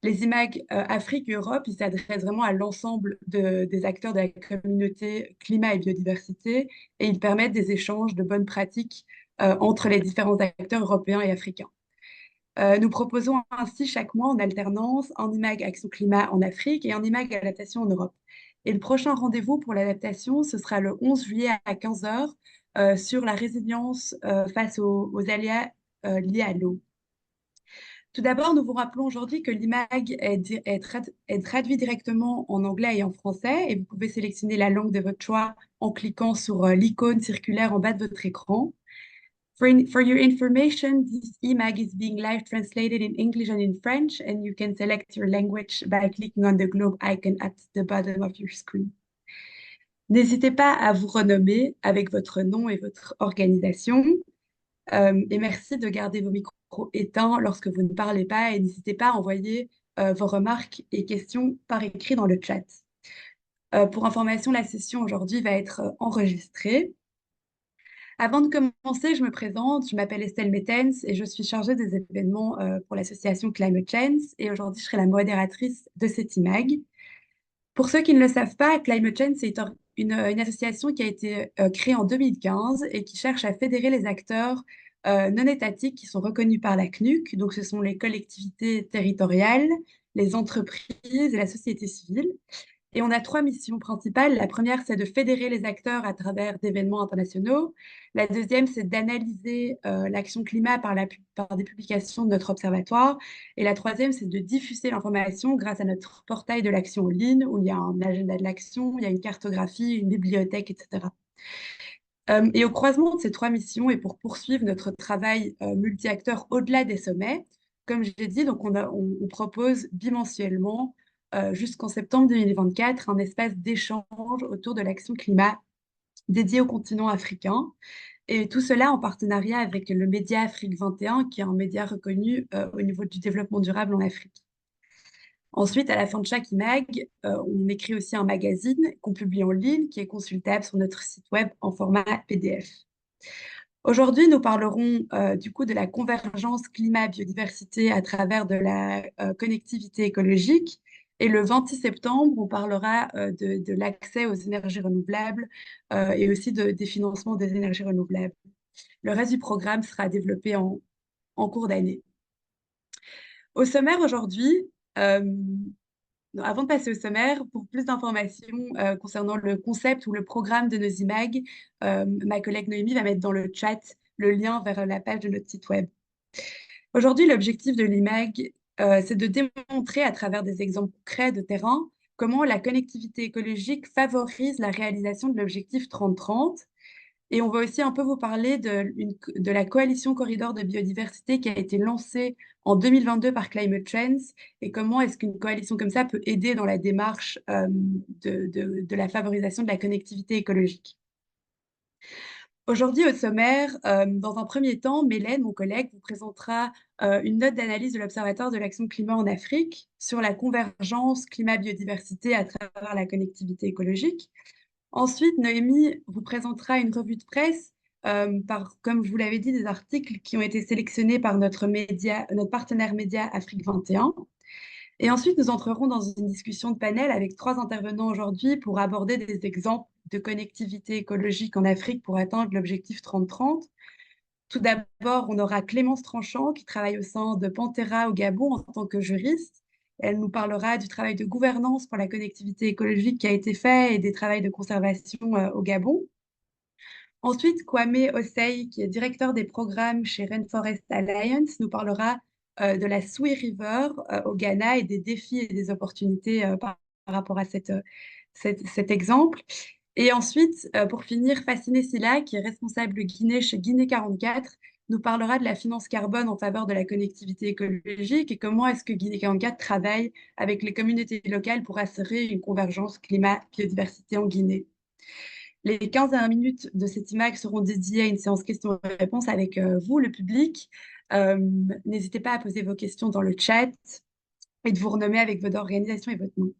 Les IMAG Afrique et Europe, ils s'adressent vraiment à l'ensemble des acteurs de la communauté climat et biodiversité et ils permettent des échanges de bonnes pratiques entre les différents acteurs européens et africains. Nous proposons ainsi chaque mois en alternance un IMAG Action Climat en Afrique et un IMAG Adaptation en Europe. Et le prochain rendez-vous pour l'adaptation, ce sera le 11 juillet à 15 heures sur la résilience face aux aléas liés à l'eau. Tout d'abord, nous vous rappelons aujourd'hui que l'IMAG est traduit directement en anglais et en français et vous pouvez sélectionner la langue de votre choix en cliquant sur l'icône circulaire en bas de votre écran. For your information, this e-mag is being live translated in English and in French, and you can select your language by clicking on the globe icon at the bottom of your screen. N'hésitez pas à vous renommer avec votre nom et votre organisation. Et merci de garder vos micros éteints lorsque vous ne parlez pas et n'hésitez pas à envoyer vos remarques et questions par écrit dans le chat. Pour information, la session aujourd'hui va être enregistrée. Avant de commencer, je me présente, je m'appelle Estelle Mettens et je suis chargée des événements pour l'association Climate Change et aujourd'hui je serai la modératrice de cet IMAG. Pour ceux qui ne le savent pas, Climate Change, c'est une association qui a été créée en 2015 et qui cherche à fédérer les acteurs non étatiques qui sont reconnus par la CNUC. Donc, ce sont les collectivités territoriales, les entreprises et la société civile. Et on a trois missions principales. La première, c'est de fédérer les acteurs à travers d'événements internationaux. La deuxième, c'est d'analyser l'action climat par des publications de notre observatoire. Et la troisième, c'est de diffuser l'information grâce à notre portail de l'action en ligne, où il y a un agenda de l'action, il y a une cartographie, une bibliothèque, etc. Et au croisement de ces trois missions, et pour poursuivre notre travail multi-acteurs au-delà des sommets, comme je l'ai dit, donc on propose bimensuellement jusqu'en septembre 2024 un espace d'échange autour de l'action climat dédié au continent africain. Et tout cela en partenariat avec le Média Afrique 21, qui est un média reconnu au niveau du développement durable en Afrique. Ensuite, à la fin de chaque IMAG, on écrit aussi un magazine qu'on publie en ligne, qui est consultable sur notre site web en format PDF. Aujourd'hui, nous parlerons du coup de la convergence climat-biodiversité à travers de la connectivité écologique. Et le 26 septembre, on parlera de l'accès aux énergies renouvelables et aussi des financements des énergies renouvelables. Le reste du programme sera développé en cours d'année. Au sommaire aujourd'hui, avant de passer au sommaire, pour plus d'informations concernant le concept ou le programme de nos IMAG, ma collègue Noémie va mettre dans le chat le lien vers la page de notre site web. Aujourd'hui, l'objectif de l'IMAG, c'est de démontrer à travers des exemples concrets de terrain comment la connectivité écologique favorise la réalisation de l'objectif 30-30. Et on va aussi un peu vous parler de la coalition Corridor de biodiversité qui a été lancée en 2022 par Climate Change et comment est-ce qu'une coalition comme ça peut aider dans la démarche de la favorisation de la connectivité écologique. Aujourd'hui, au sommaire, dans un premier temps, Mélène, mon collègue, vous présentera une note d'analyse de l'Observatoire de l'action climat en Afrique sur la convergence climat-biodiversité à travers la connectivité écologique. Ensuite, Noémie vous présentera une revue de presse comme je vous l'avais dit, des articles qui ont été sélectionnés par notre partenaire média Afrique 21. Et ensuite, nous entrerons dans une discussion de panel avec trois intervenants aujourd'hui pour aborder des exemples de connectivité écologique en Afrique pour atteindre l'objectif 30-30. Tout d'abord, on aura Clémence Tranchant qui travaille au sein de Panthera au Gabon en tant que juriste. Elle nous parlera du travail de gouvernance pour la connectivité écologique qui a été fait et des travaux de conservation au Gabon. Ensuite, Kwame Osei, qui est directeur des programmes chez Rainforest Alliance, nous parlera de la Sui River au Ghana et des défis et des opportunités par rapport à cet exemple. Et ensuite, pour finir, Fasciné Silla, qui est responsable Guinée chez Guinée 44, nous parlera de la finance carbone en faveur de la connectivité écologique et comment est-ce que Guinée 44 travaille avec les communautés locales pour assurer une convergence climat-biodiversité en Guinée. Les 15 dernières minutes de cette IMAG seront dédiées à une séance questions-réponses avec vous, le public. N'hésitez pas à poser vos questions dans le chat et de vous renommer avec votre organisation et votre nom.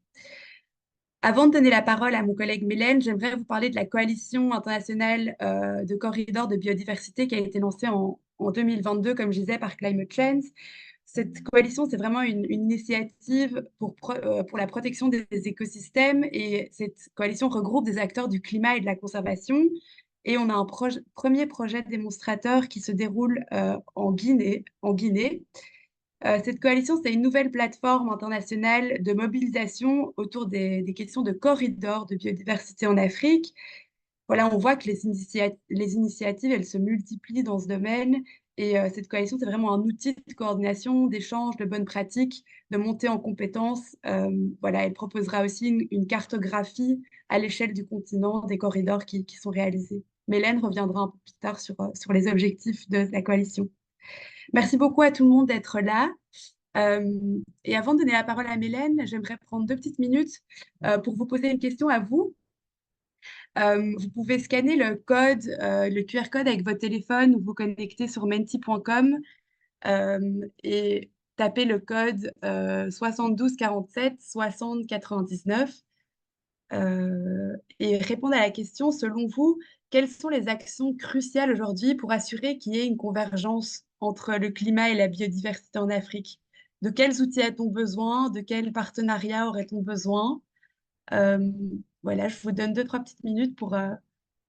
Avant de donner la parole à mon collègue Mélène, j'aimerais vous parler de la coalition internationale de corridors de biodiversité qui a été lancée en 2022, comme je disais, par Climate Change. Cette coalition, c'est vraiment une initiative pour la protection des écosystèmes et cette coalition regroupe des acteurs du climat et de la conservation. Et on a un premier projet démonstrateur qui se déroule en Guinée. Cette coalition, c'est une nouvelle plateforme internationale de mobilisation autour des questions de corridors de biodiversité en Afrique. Voilà, on voit que les initiatives, elles se multiplient dans ce domaine. Et cette coalition, c'est vraiment un outil de coordination, d'échange, de bonnes pratiques, de montée en compétences. Voilà, elle proposera aussi une cartographie à l'échelle du continent des corridors qui sont réalisés. Mélène reviendra un peu plus tard sur les objectifs de la coalition. Merci beaucoup à tout le monde d'être là. Et avant de donner la parole à Mélène, j'aimerais prendre 2 petites minutes pour vous poser une question à vous. Vous pouvez scanner le QR code avec votre téléphone ou vous connecter sur menti.com et taper le code 72 47 60 99 et répondre à la question, selon vous, quelles sont les actions cruciales aujourd'hui pour assurer qu'il y ait une convergence entre le climat et la biodiversité en Afrique? De quels outils a-t-on besoin? De quels partenariats aurait-on besoin? Euh, voilà, je vous donne 2, 3 petites minutes pour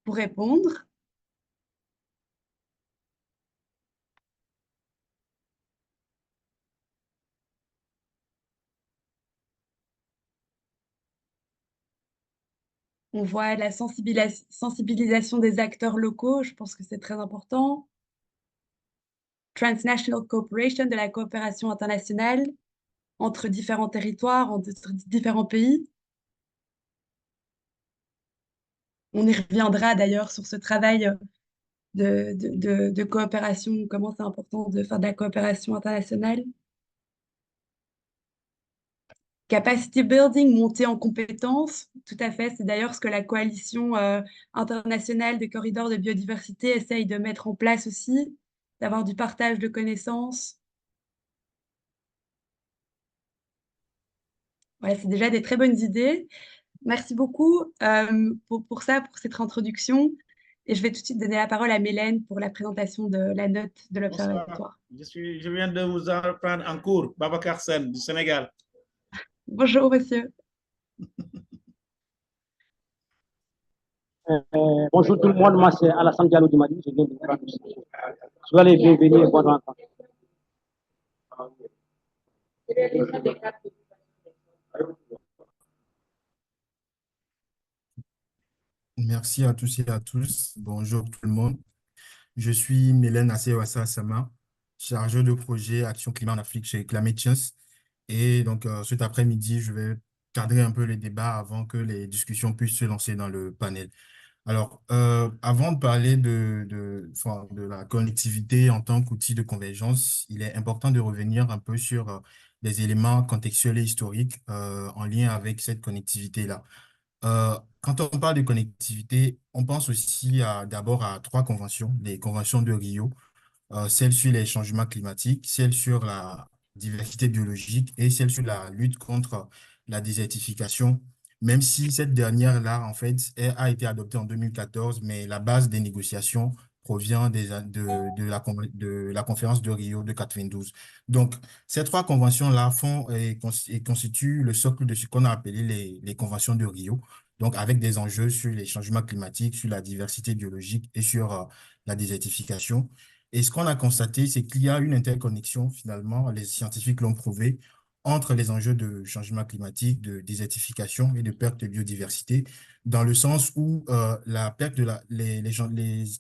répondre. On voit la sensibilisation des acteurs locaux, je pense que c'est très important. Transnational cooperation, de la coopération internationale entre différents territoires, entre différents pays. On y reviendra d'ailleurs sur ce travail de coopération, comment c'est important de faire de la coopération internationale. Capacity building, montée en compétences, tout à fait. C'est d'ailleurs ce que la coalition internationale des corridors de biodiversité essaye de mettre en place aussi, d'avoir du partage de connaissances. Voilà, c'est déjà des très bonnes idées. Merci beaucoup pour ça, pour cette introduction. Et je vais tout de suite donner la parole à Mélène pour la présentation de la note de Bonsoir, l'Observatoire. je viens de vous apprendre en cours, Babacar Sen du Sénégal. Bonjour, monsieur. Bonjour tout le monde, moi c'est Alassane Diallo du Mali, je viens de Paris. Soyez les bienvenus et bonne rencontre. Merci à tous et à tous. Bonjour tout le monde. Je suis Mélène Assewassa Sama, chargeur de projet Action Climat en Afrique chez Climate Change. Et donc, cet après-midi, je vais cadrer un peu les débats avant que les discussions puissent se lancer dans le panel. Alors, avant de parler enfin, de la connectivité en tant qu'outil de convergence, il est important de revenir un peu sur des éléments contextuels et historiques en lien avec cette connectivité-là. Quand on parle de connectivité, on pense aussi d'abord à trois conventions, les conventions de Rio, celle sur les changements climatiques, celle sur la diversité biologique et celle sur la lutte contre la désertification, même si cette dernière-là, en fait, a été adoptée en 2014, mais la base des négociations provient de la conférence de Rio de 92. Donc, ces trois conventions-là font et constituent le socle de ce qu'on a appelé les conventions de Rio, donc avec des enjeux sur les changements climatiques, sur la diversité biologique et sur la désertification. Et ce qu'on a constaté, c'est qu'il y a une interconnexion, finalement, les scientifiques l'ont prouvé, entre les enjeux de changement climatique, de désertification et de perte de biodiversité, dans le sens où la perte les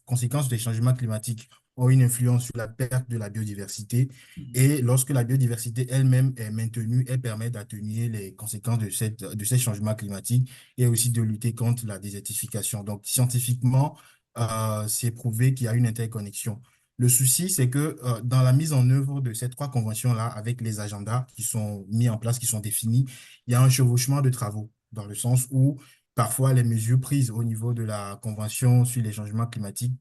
conséquences des changements climatiques ont une influence sur la perte de la biodiversité. Et lorsque la biodiversité elle-même est maintenue, elle permet d'atténuer les conséquences de ces changements climatiques et aussi de lutter contre la désertification. Donc, scientifiquement, c'est prouvé qu'il y a une interconnexion. Le souci, c'est que dans la mise en œuvre de ces trois conventions-là, avec les agendas qui sont mis en place, qui sont définis, il y a un chevauchement de travaux, dans le sens où parfois les mesures prises au niveau de la Convention sur les changements climatiques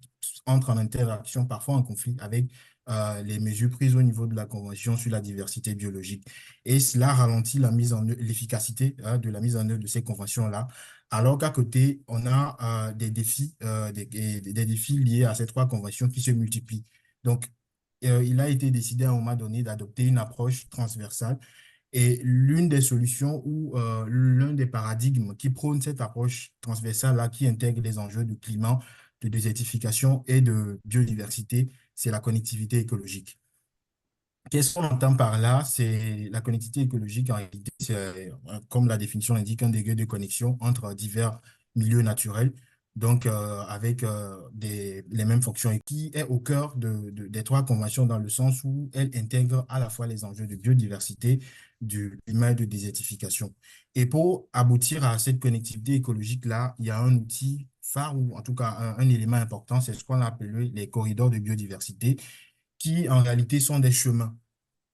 entrent en interaction, parfois en conflit avec les mesures prises au niveau de la Convention sur la diversité biologique. Et cela ralentit l'efficacité de la mise en œuvre de ces conventions-là, alors qu'à côté, on a des défis liés à ces trois conventions qui se multiplient. Donc, il a été décidé à un moment donné d'adopter une approche transversale. Et l'une des solutions ou l'un des paradigmes qui prône cette approche transversale-là, qui intègre les enjeux de climat, de désertification et de biodiversité, c'est la connectivité écologique. Qu'est-ce qu'on entend par là? C'est la connectivité écologique, en réalité, c'est, comme la définition l'indique, un degré de connexion entre divers milieux naturels, donc avec les mêmes fonctions, et qui est au cœur des trois conventions dans le sens où elle intègre à la fois les enjeux de biodiversité, du climat et de désertification. Et pour aboutir à cette connectivité écologique-là, il y a un outil phare, ou en tout cas un élément important, c'est ce qu'on a appelé les corridors de biodiversité, qui en réalité sont des chemins.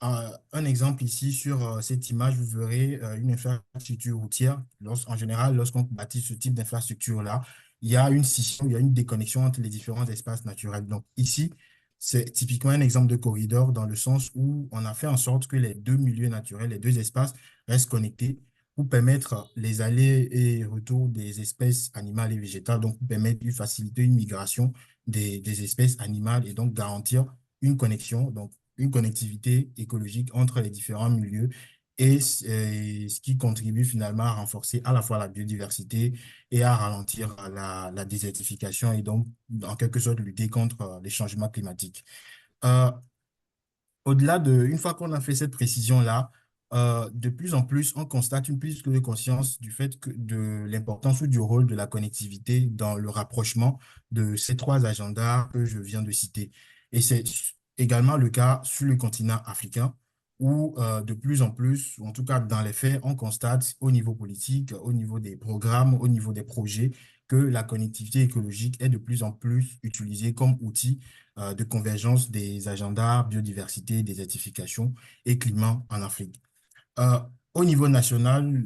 Un exemple ici sur cette image, vous verrez une infrastructure routière. En général, lorsqu'on bâtit ce type d'infrastructure-là, il y a une scission, il y a une déconnexion entre les différents espaces naturels. Donc ici, c'est typiquement un exemple de corridor dans le sens où on a fait en sorte que les deux milieux naturels, les deux espaces restent connectés pour permettre les allers et retours des espèces animales et végétales, donc pour permettre de faciliter une migration des espèces animales et donc garantir une connexion, donc une connectivité écologique entre les différents milieux et ce qui contribue finalement à renforcer à la fois la biodiversité et à ralentir la désertification et donc en quelque sorte lutter contre les changements climatiques. Euh, Au-delà une fois qu'on a fait cette précision-là, de plus en plus, on constate une prise de conscience du fait que de l'importance ou du rôle de la connectivité dans le rapprochement de ces trois agendas que je viens de citer. Et c'est également le cas sur le continent africain, où de plus en plus, ou en tout cas dans les faits, on constate au niveau politique, au niveau des programmes, au niveau des projets, que la connectivité écologique est de plus en plus utilisée comme outil de convergence des agendas biodiversité, désertification et climat en Afrique. Euh, Au niveau national,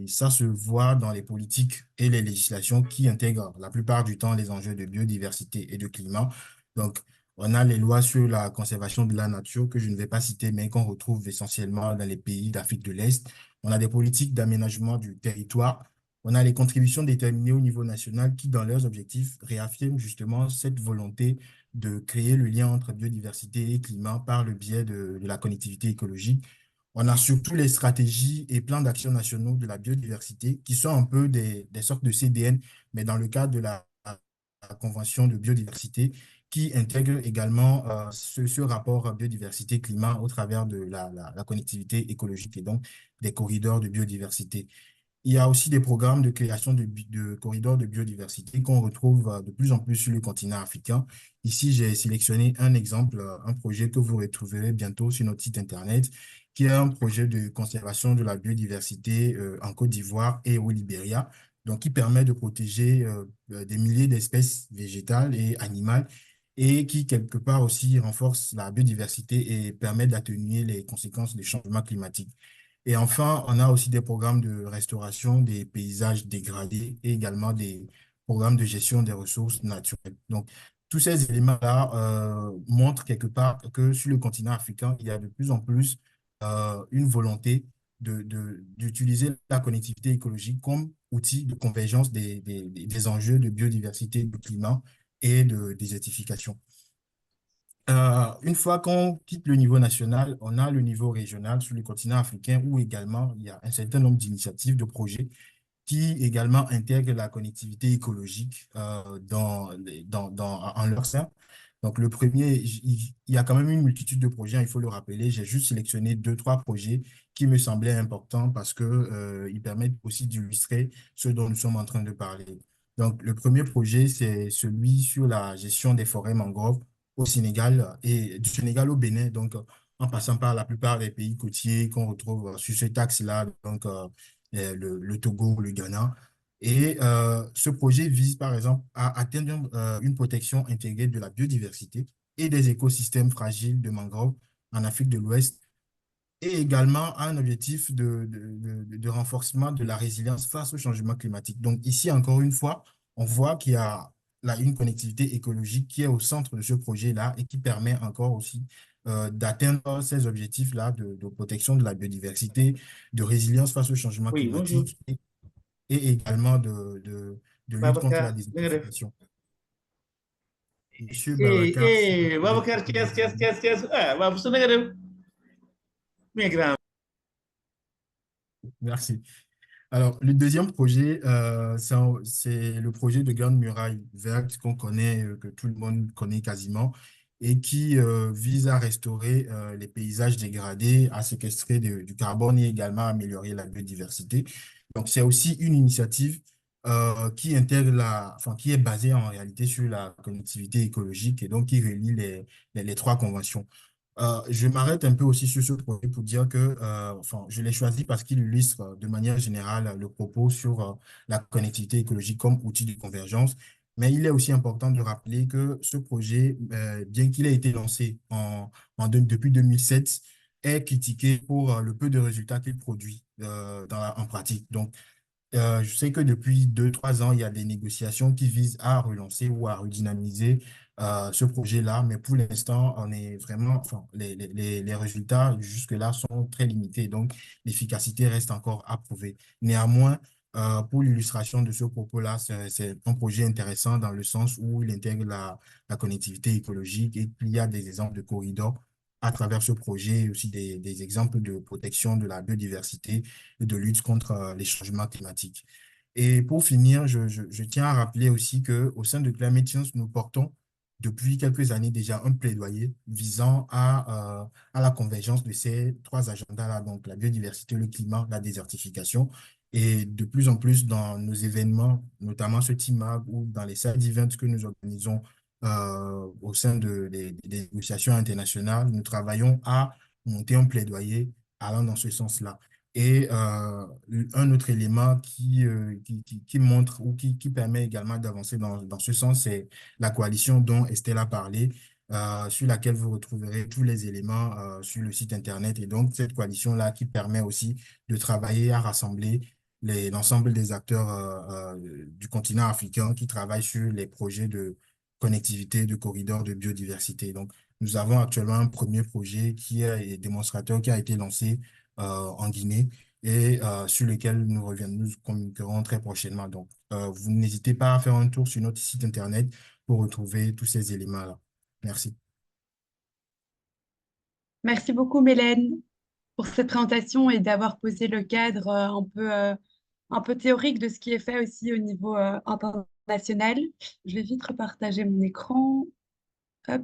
ça se voit dans les politiques et les législations qui intègrent la plupart du temps les enjeux de biodiversité et de climat. Donc, on a les lois sur la conservation de la nature que je ne vais pas citer, mais qu'on retrouve essentiellement dans les pays d'Afrique de l'Est. On a des politiques d'aménagement du territoire. On a les contributions déterminées au niveau national qui, dans leurs objectifs, réaffirment justement cette volonté de créer le lien entre biodiversité et climat par le biais de la connectivité écologique. On a surtout les stratégies et plans d'action nationaux de la biodiversité qui sont un peu des sortes de CDN, mais dans le cadre de la Convention de biodiversité qui intègre également ce rapport biodiversité-climat au travers de la connectivité écologique et donc des corridors de biodiversité. Il y a aussi des programmes de création de corridors de biodiversité qu'on retrouve de plus en plus sur le continent africain. Ici, j'ai sélectionné un exemple, un projet que vous retrouverez bientôt sur notre site Internet, qui est un projet de conservation de la biodiversité en Côte d'Ivoire et au Libéria, donc qui permet de protéger des milliers d'espèces végétales et animales et qui, quelque part aussi, renforce la biodiversité et permet d'atténuer les conséquences des changements climatiques. Et enfin, on a aussi des programmes de restauration des paysages dégradés et également des programmes de gestion des ressources naturelles. Donc, tous ces éléments-là montrent quelque part que sur le continent africain, il y a de plus en plus une volonté d'utiliser la connectivité écologique comme outil de convergence des enjeux de biodiversité, du climat et de désertification. Une fois qu'on quitte le niveau national, on a le niveau régional sur le continent africain où également il y a un certain nombre d'initiatives, de projets qui également intègrent la connectivité écologique en leur sein. Donc le premier, il y a quand même une multitude de projets, hein, il faut le rappeler. J'ai juste sélectionné deux, trois projets qui me semblaient importants parce que ils permettent aussi d'illustrer ce dont nous sommes en train de parler. Donc le premier projet, c'est celui sur la gestion des forêts mangroves au Sénégal et du Sénégal au Bénin, donc en passant par la plupart des pays côtiers qu'on retrouve sur cet axe-là, donc le Togo, le Ghana. Et ce projet vise par exemple à atteindre une protection intégrée de la biodiversité et des écosystèmes fragiles de mangroves en Afrique de l'Ouest et également un objectif de renforcement de la résilience face au changement climatique. Donc ici, encore une fois, on voit qu'il y a là une connectivité écologique qui est au centre de ce projet-là et qui permet encore aussi d'atteindre ces objectifs-là de protection de la biodiversité, de résilience face au changement Oui, bonjour. climatique et également de lutte contre la Babacar, na nga def? désertification. Monsieur Babacar, si vous pouvez Babacar Thiès Thiès Thiès Thiès waaw su na nga def bien grand. merci. Alors, le deuxième projet, c'est le projet de Grande Muraille Verte qu'on connaît, que tout le monde connaît quasiment, et qui vise à restaurer les paysages dégradés, à séquestrer du carbone et également à améliorer la biodiversité. Donc, c'est aussi une initiative qui intègre enfin, qui est basée en réalité sur la connectivité écologique et donc qui relie les trois conventions. Je m'arrête un peu aussi sur ce projet pour dire que enfin, je l'ai choisi parce qu'il illustre de manière générale le propos sur la connectivité écologique comme outil de convergence. Mais il est aussi important de rappeler que ce projet, bien qu'il ait été lancé depuis 2007, est critiqué pour le peu de résultats qu'il produit en pratique. Donc, je sais que depuis 2, 3 ans, il y a des négociations qui visent à relancer ou à redynamiser ce projet-là, mais pour l'instant, on est vraiment, enfin, les résultats jusque-là sont très limités, donc l'efficacité reste encore à prouver. Néanmoins, pour l'illustration de ce propos-là, c'est un projet intéressant dans le sens où il intègre la connectivité écologique et qu'il y a des exemples de corridors à travers ce projet, et aussi des exemples de protection de la biodiversité et de lutte contre les changements climatiques. Et pour finir, je tiens à rappeler aussi qu'au sein de Climate Change, nous portons depuis quelques années déjà un plaidoyer visant à la convergence de ces trois agendas-là, donc la biodiversité, le climat, la désertification. Et de plus en plus dans nos événements, notamment ce TIMAG ou dans les side events que nous organisons au sein des négociations internationales, nous travaillons à monter un plaidoyer allant dans ce sens-là. Et un autre élément qui montre ou qui permet également d'avancer dans ce sens, c'est la coalition dont Estelle a parlé, sur laquelle vous retrouverez tous les éléments sur le site Internet. Et donc, cette coalition-là qui permet aussi de travailler à rassembler l'ensemble des acteurs du continent africain qui travaillent sur les projets de connectivité, de corridors de biodiversité. Donc, nous avons actuellement un premier projet qui est démonstrateur qui a été lancé en Guinée et sur lequel nous communiquerons très prochainement. Donc, vous n'hésitez pas à faire un tour sur notre site Internet pour retrouver tous ces éléments-là. Merci. Merci beaucoup, Mélène, pour cette présentation et d'avoir posé le cadre un peu théorique de ce qui est fait aussi au niveau international. Je vais vite repartager mon écran. Hop,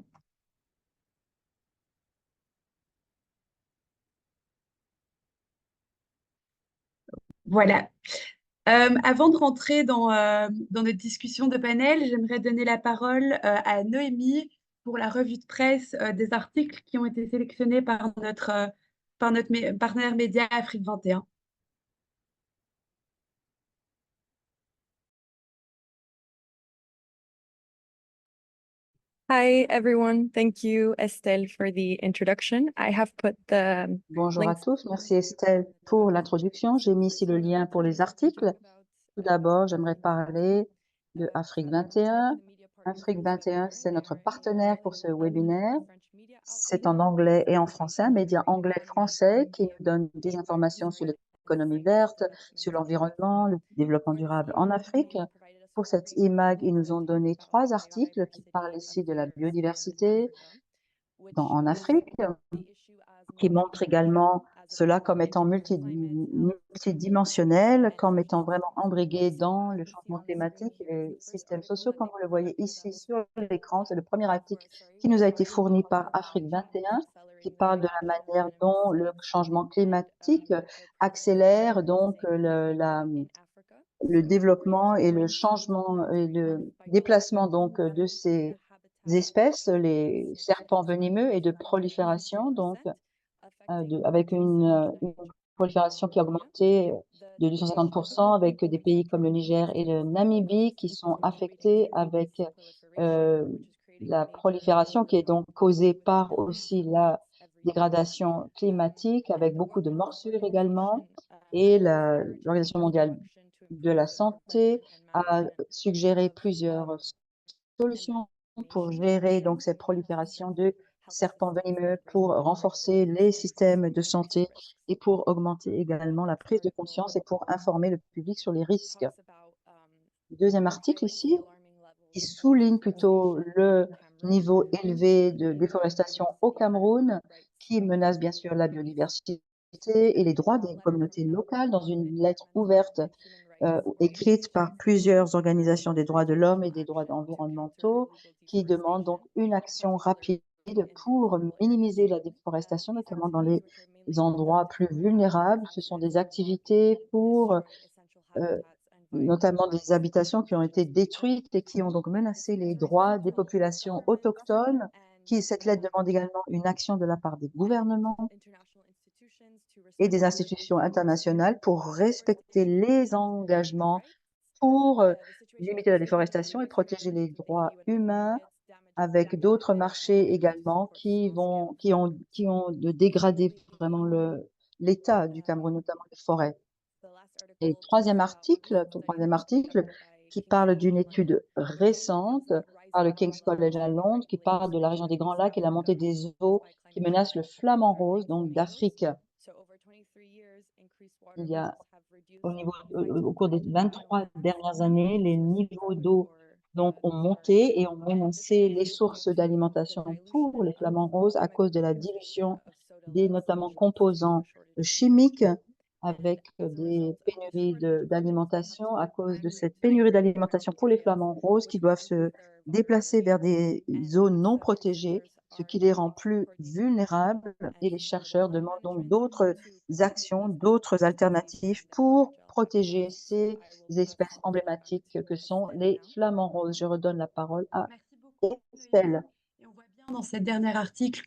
voilà. Avant de rentrer dans notre discussion de panel, j'aimerais donner la parole à Noémie pour la revue de presse des articles qui ont été sélectionnés par notre partenaire média Afrique 21. Hi, everyone. Thank you, Estelle, for the introduction. I have put the Bonjour à links. tous, merci Estelle pour l'introduction. J'ai mis ici le lien pour les articles. Tout d'abord, j'aimerais parler de Afrique 21. Afrique 21, c'est notre partenaire pour ce webinaire. C'est en anglais et en français, un média anglais-français qui nous donne des informations sur l'économie verte, sur l'environnement, le développement durable en Afrique. Pour cette IMAG, ils nous ont donné 3 articles qui parlent ici de la biodiversité en Afrique, qui montrent également cela comme étant multidimensionnel, comme étant vraiment embrigué dans le changement climatique et les systèmes sociaux. Comme vous le voyez ici sur l'écran, c'est le premier article qui nous a été fourni par Afrique 21, qui parle de la manière dont le changement climatique accélère donc le développement et le changement et le déplacement donc de ces espèces, les serpents venimeux, et de prolifération, donc avec une prolifération qui a augmenté de 250%, avec des pays comme le Niger et le Namibie qui sont affectés, avec la prolifération qui est donc causée par aussi la dégradation climatique, avec beaucoup de morsures également. Et l'Organisation mondiale de la santé a suggéré plusieurs solutions pour gérer donc cette prolifération de serpents venimeux, pour renforcer les systèmes de santé et pour augmenter également la prise de conscience et pour informer le public sur les risques. Deuxième article ici, qui souligne plutôt niveau élevé de déforestation au Cameroun, qui menace bien sûr la biodiversité et les droits des communautés locales dans une lettre ouverte écrite par plusieurs organisations des droits de l'homme et des droits environnementaux qui demandent donc une action rapide pour minimiser la déforestation, notamment dans les endroits plus vulnérables. Ce sont des activités pour notamment des habitations qui ont été détruites et qui ont donc menacé les droits des populations autochtones. Cette lettre demande également une action de la part des gouvernements et des institutions internationales pour respecter les engagements pour limiter la déforestation et protéger les droits humains, avec d'autres marchés également qui ont dégradé vraiment l'état du Cameroun, notamment les forêts. Et troisième article qui parle d'une étude récente par le King's College à Londres, qui parle de la région des Grands Lacs et la montée des eaux qui menace le flamand rose, donc d'Afrique. Il y a au cours des 23 dernières années, les niveaux d'eau donc ont monté et ont menacé les sources d'alimentation pour les flamants roses à cause de la dilution des notamment composants chimiques, avec des pénuries d'alimentation. À cause de cette pénurie d'alimentation pour les flamants roses qui doivent se déplacer vers des zones non protégées, ce qui les rend plus vulnérables, et les chercheurs demandent donc d'autres actions, d'autres alternatives pour protéger ces espèces emblématiques que sont les flamants roses. Je redonne la parole à Merci beaucoup. Estelle. Et on voit bien dans ce dernier article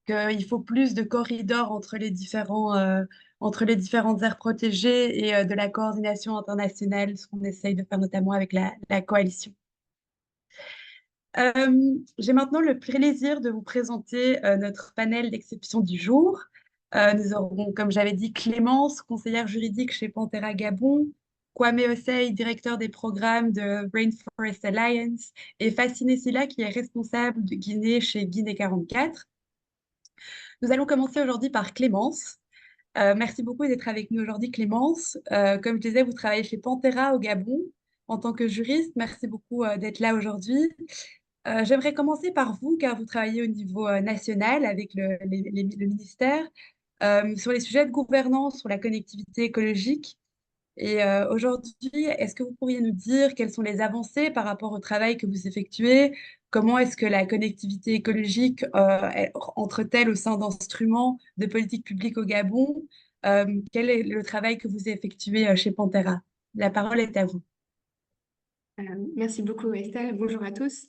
qu'il faut plus de corridors entre les différentes aires protégées et de la coordination internationale, ce qu'on essaye de faire notamment avec la coalition. J'ai maintenant le plaisir de vous présenter notre panel d'exception du jour. Nous aurons, comme j'avais dit, Clémence, conseillère juridique chez Panthera Gabon, Kwame Osei, directeur des programmes de Rainforest Alliance, et Fassine Silla, qui est responsable de Guinée chez Guinée 44. Nous allons commencer aujourd'hui par Clémence. Merci beaucoup d'être avec nous aujourd'hui, Clémence. Comme je disais, vous travaillez chez Panthera au Gabon en tant que juriste. Merci beaucoup d'être là aujourd'hui. J'aimerais commencer par vous, car vous travaillez au niveau national avec le ministère sur les sujets de gouvernance, sur la connectivité écologique. Et aujourd'hui, est-ce que vous pourriez nous dire quelles sont les avancées par rapport au travail que vous effectuez? Comment est-ce que la connectivité écolique entre-t-elle au sein d'instruments de politique publique au Gabon? Quel est le travail que vous effectuez chez Panthera? La parole est à vous. Merci beaucoup Estelle, bonjour à tous.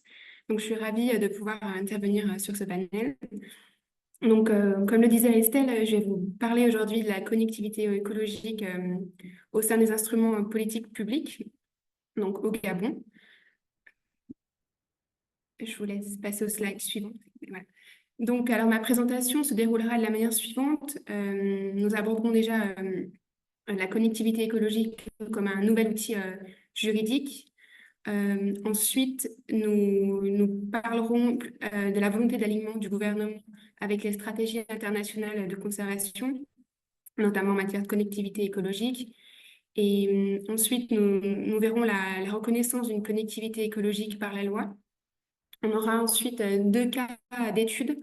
Donc, je suis ravie de pouvoir intervenir sur ce panel. Donc, comme le disait Estelle, je vais vous parler aujourd'hui de la connectivité écologique au sein des instruments politiques publics, donc au Gabon. Je vous laisse passer au slide suivant. Voilà. Donc, alors ma présentation se déroulera de la manière suivante. Nous aborderons déjà la connectivité écologique comme un nouvel outil juridique. Ensuite, nous parlerons de la volonté d'alignement du gouvernement avec les stratégies internationales de conservation, notamment en matière de connectivité écologique. Et ensuite, nous verrons la reconnaissance d'une connectivité écologique par la loi. On aura ensuite deux cas d'études,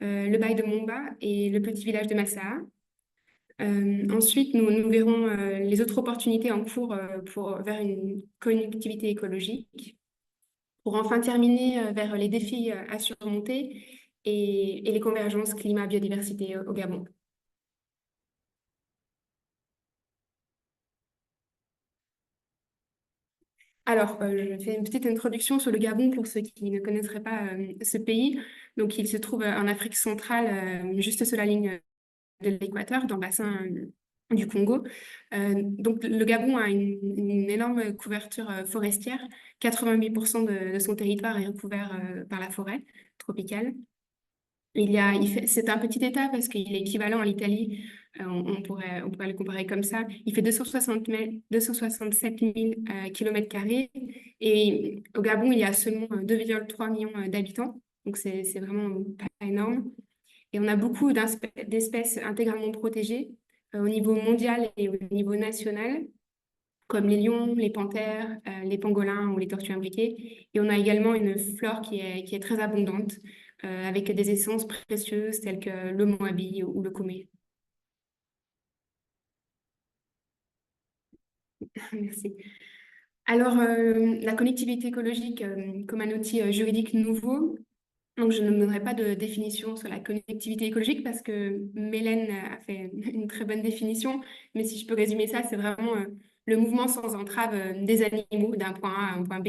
le bail de Momba et le petit village de Massaha. Ensuite, nous verrons les autres opportunités en cours vers une connectivité écologique. Pour enfin terminer vers les défis à surmonter et les convergences climat-biodiversité au Gabon. Alors, je fais une petite introduction sur le Gabon pour ceux qui ne connaîtraient pas ce pays. Donc, il se trouve en Afrique centrale, juste sur la ligne de l'équateur, dans le bassin du Congo. Donc, le Gabon a une énorme couverture forestière. 88% de son territoire est recouvert par la forêt tropicale. C'est un petit État parce qu'il est équivalent à l'Italie. On pourrait le comparer comme ça. Il fait 267 000 km². Et au Gabon, il y a seulement 2,3 millions d'habitants. Donc, c'est vraiment pas énorme. Et on a beaucoup d'espèces intégralement protégées au niveau mondial et au niveau national. comme les lions, les panthères, les pangolins ou les tortues imbriquées. Et on a également une flore qui est très abondante, avec des essences précieuses telles que le moabi ou le koumé. Merci. Alors, la connectivité écologique comme un outil juridique nouveau. Donc, je ne me donnerai pas de définition sur la connectivité écologique parce que Mélène a fait une très bonne définition. Mais si je peux résumer ça, c'est vraiment le mouvement sans entrave des animaux d'un point A à un point B.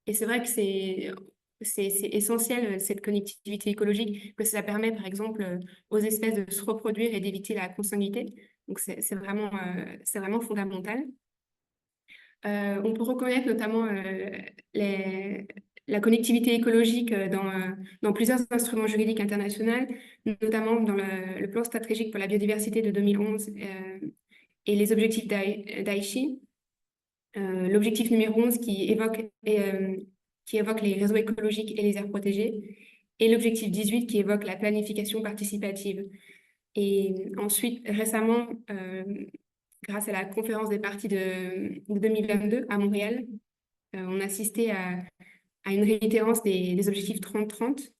Et c'est vrai que c'est essentiel, cette connectivité écologique, parce que ça permet, par exemple, aux espèces de se reproduire et d'éviter la consanguinité. Donc, c'est vraiment fondamental. On peut reconnaître notamment la connectivité écologique dans plusieurs instruments juridiques internationaux, notamment dans le plan stratégique pour la biodiversité de 2011 et les objectifs d'Aichi. L'objectif numéro 11 qui évoque les réseaux écologiques et les aires protégées, et l'objectif 18 qui évoque la planification participative. Et ensuite, récemment, grâce à la conférence des parties de 2022 à Montréal, on a assisté à une réitérance des objectifs 30-30.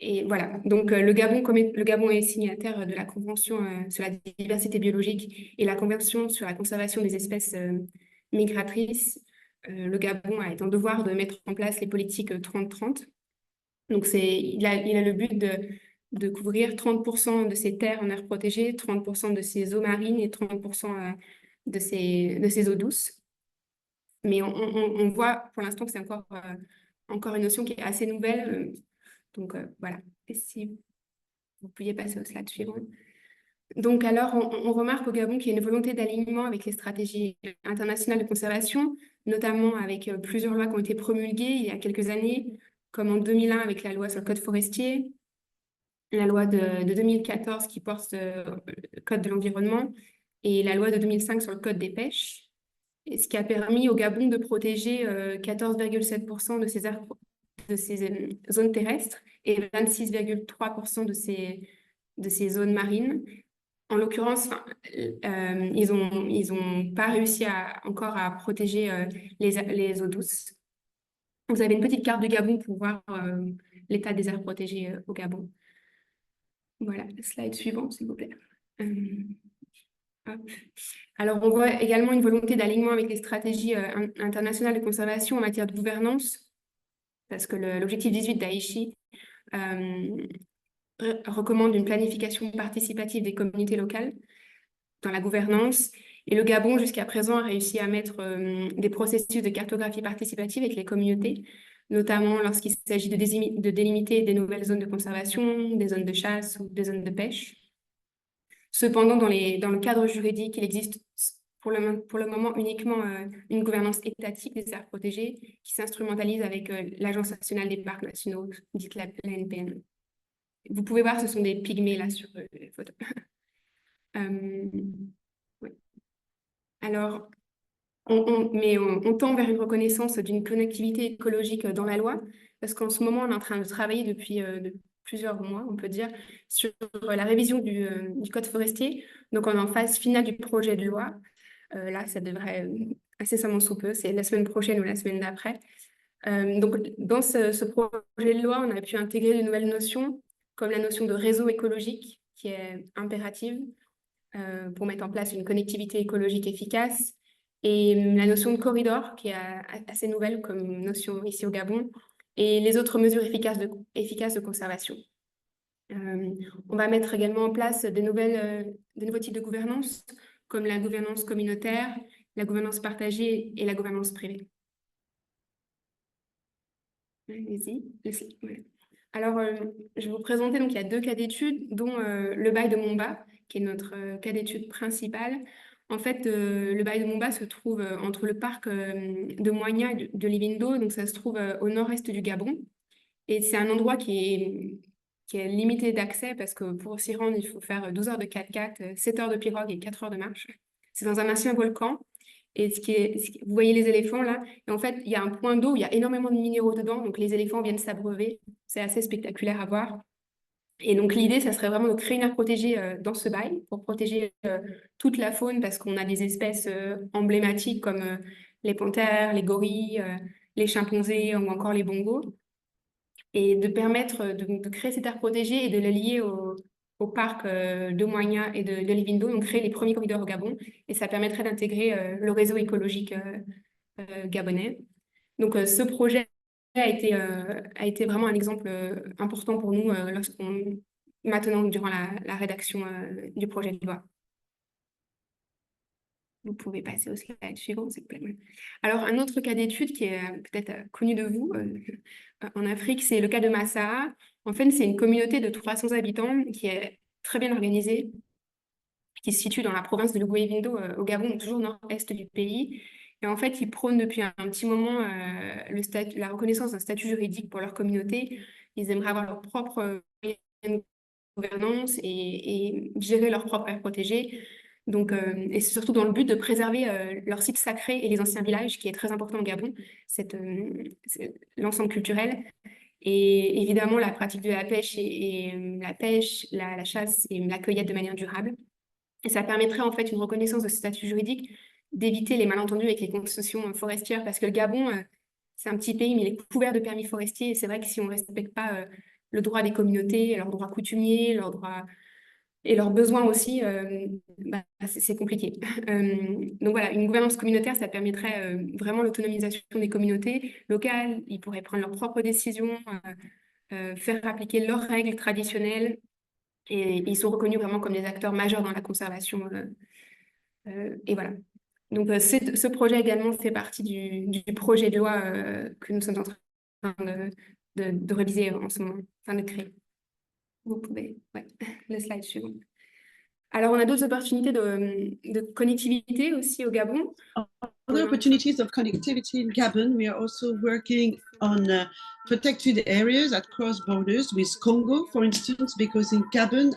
Et voilà, donc le Gabon est signataire de la Convention sur la diversité biologique et la Convention sur la conservation des espèces migratrices. Le Gabon est en devoir de mettre en place les politiques 30-30. Donc il a le but de couvrir 30% de ses terres en aires protégées, 30% de ses eaux marines et 30% de ses eaux douces. Mais on voit pour l'instant que c'est encore une notion qui est assez nouvelle. Donc voilà. Et si vous pouviez passer au slide suivant. Donc alors, on remarque au Gabon qu'il y a une volonté d'alignement avec les stratégies internationales de conservation, notamment avec plusieurs lois qui ont été promulguées il y a quelques années, comme en 2001 avec la loi sur le code forestier, la loi de 2014 qui porte le code de l'environnement et la loi de 2005 sur le code des pêches, et ce qui a permis au Gabon de protéger 14,7% de ses zones terrestres et 26,3% de ses zones marines. En l'occurrence, ils ont pas réussi encore à protéger les eaux douces. Vous avez une petite carte du Gabon pour voir l'état des aires protégées au Gabon. Voilà, slide suivant, s'il vous plaît. Hop. Alors, on voit également une volonté d'alignement avec les stratégies internationales de conservation en matière de gouvernance, parce que l'objectif 18 d'Aichi recommande une planification participative des communautés locales dans la gouvernance. Et le Gabon, jusqu'à présent, a réussi à mettre des processus de cartographie participative avec les communautés, notamment lorsqu'il s'agit de délimiter des nouvelles zones de conservation, des zones de chasse ou des zones de pêche. Cependant, dans le cadre juridique, il existe pour le moment uniquement une gouvernance étatique des aires protégées qui s'instrumentalise avec l'Agence nationale des parcs nationaux, dite la NPN. Vous pouvez voir, ce sont des pygmées là sur les photos. Ouais. Alors, on tend vers une reconnaissance d'une connectivité écologique dans la loi, parce qu'en ce moment, on est en train de travailler depuis plusieurs mois, on peut dire, sur la révision du code forestier. Donc, on est en phase finale du projet de loi. Là, ça devrait incessamment sous peu, c'est la semaine prochaine ou la semaine d'après. Donc, dans ce projet de loi, on a pu intégrer de nouvelles notions, comme la notion de réseau écologique, qui est impérative pour mettre en place une connectivité écologique efficace, et la notion de corridor, qui est assez nouvelle comme notion ici au Gabon, et les autres mesures efficaces de conservation. On va mettre également en place des nouveaux types de gouvernance, comme la gouvernance communautaire, la gouvernance partagée et la gouvernance privée. Allez-y. Ouais. Alors, je vais vous présenter, donc il y a 2 cas d'études, dont le bail de Momba, qui est notre cas d'étude principal. En fait, le bail de Momba se trouve entre le parc de Moigna et de Libindo, donc ça se trouve au nord-est du Gabon. Et c'est un endroit qui est limité d'accès parce que pour s'y rendre, il faut faire 12 heures de 4x4, 7 heures de pirogue et 4 heures de marche. C'est dans un ancien volcan. Et vous voyez les éléphants là, et en fait, il y a un point d'eau, il y a énormément de minéraux dedans, donc les éléphants viennent s'abreuver. C'est assez spectaculaire à voir. Et donc l'idée, ça serait vraiment de créer une aire protégée dans ce bail pour protéger toute la faune parce qu'on a des espèces emblématiques comme les panthères, les gorilles, les chimpanzés ou encore les bongos. Et de permettre de créer cette aire protégée et de le lier au parc de Moigna et de Livindo, donc créer les premiers corridors au Gabon. Et ça permettrait d'intégrer le réseau écologique gabonais. Donc ce projet a été vraiment un exemple important pour nous maintenant durant la rédaction du projet de loi. Vous pouvez passer au slide suivant, s'il vous plaît. Alors, un autre cas d'étude qui est peut-être connu de vous en Afrique, c'est le cas de Massaha. En fait, c'est une communauté de 300 habitants qui est très bien organisée, qui se situe dans la province de Luboué-Vindo, au Gabon, donc toujours nord-est du pays. Et en fait, ils prônent depuis un petit moment la reconnaissance d'un statut juridique pour leur communauté. Ils aimeraient avoir leur propre gouvernance et gérer leur propre aire protégée. Donc, et c'est surtout dans le but de préserver leurs sites sacrés et les anciens villages, qui est très important au Gabon, l'ensemble culturel. Et évidemment, la pratique de la pêche la pêche, la chasse et la cueillette de manière durable. Et ça permettrait en fait une reconnaissance de ce statut juridique, d'éviter les malentendus avec les concessions forestières, parce que le Gabon, c'est un petit pays, mais il est couvert de permis forestiers. Et c'est vrai que si on ne respecte pas le droit des communautés, leurs droits coutumiers, leurs droits et leurs besoins aussi, c'est compliqué. Donc voilà, une gouvernance communautaire, ça permettrait vraiment l'autonomisation des communautés locales. Ils pourraient prendre leurs propres décisions, faire appliquer leurs règles traditionnelles. Et ils sont reconnus vraiment comme des acteurs majeurs dans la conservation. Et voilà. Donc ce projet également fait partie du projet de loi que nous sommes en train de réviser en ce moment, enfin de créer. Vous pouvez, ouais, le slide suivant. Alors, on a d'autres opportunités de connectivité aussi au Gabon. Other opportunities of connectivity in Gabon, we are also working on protected areas at cross borders with Congo, for instance, because in Gabon,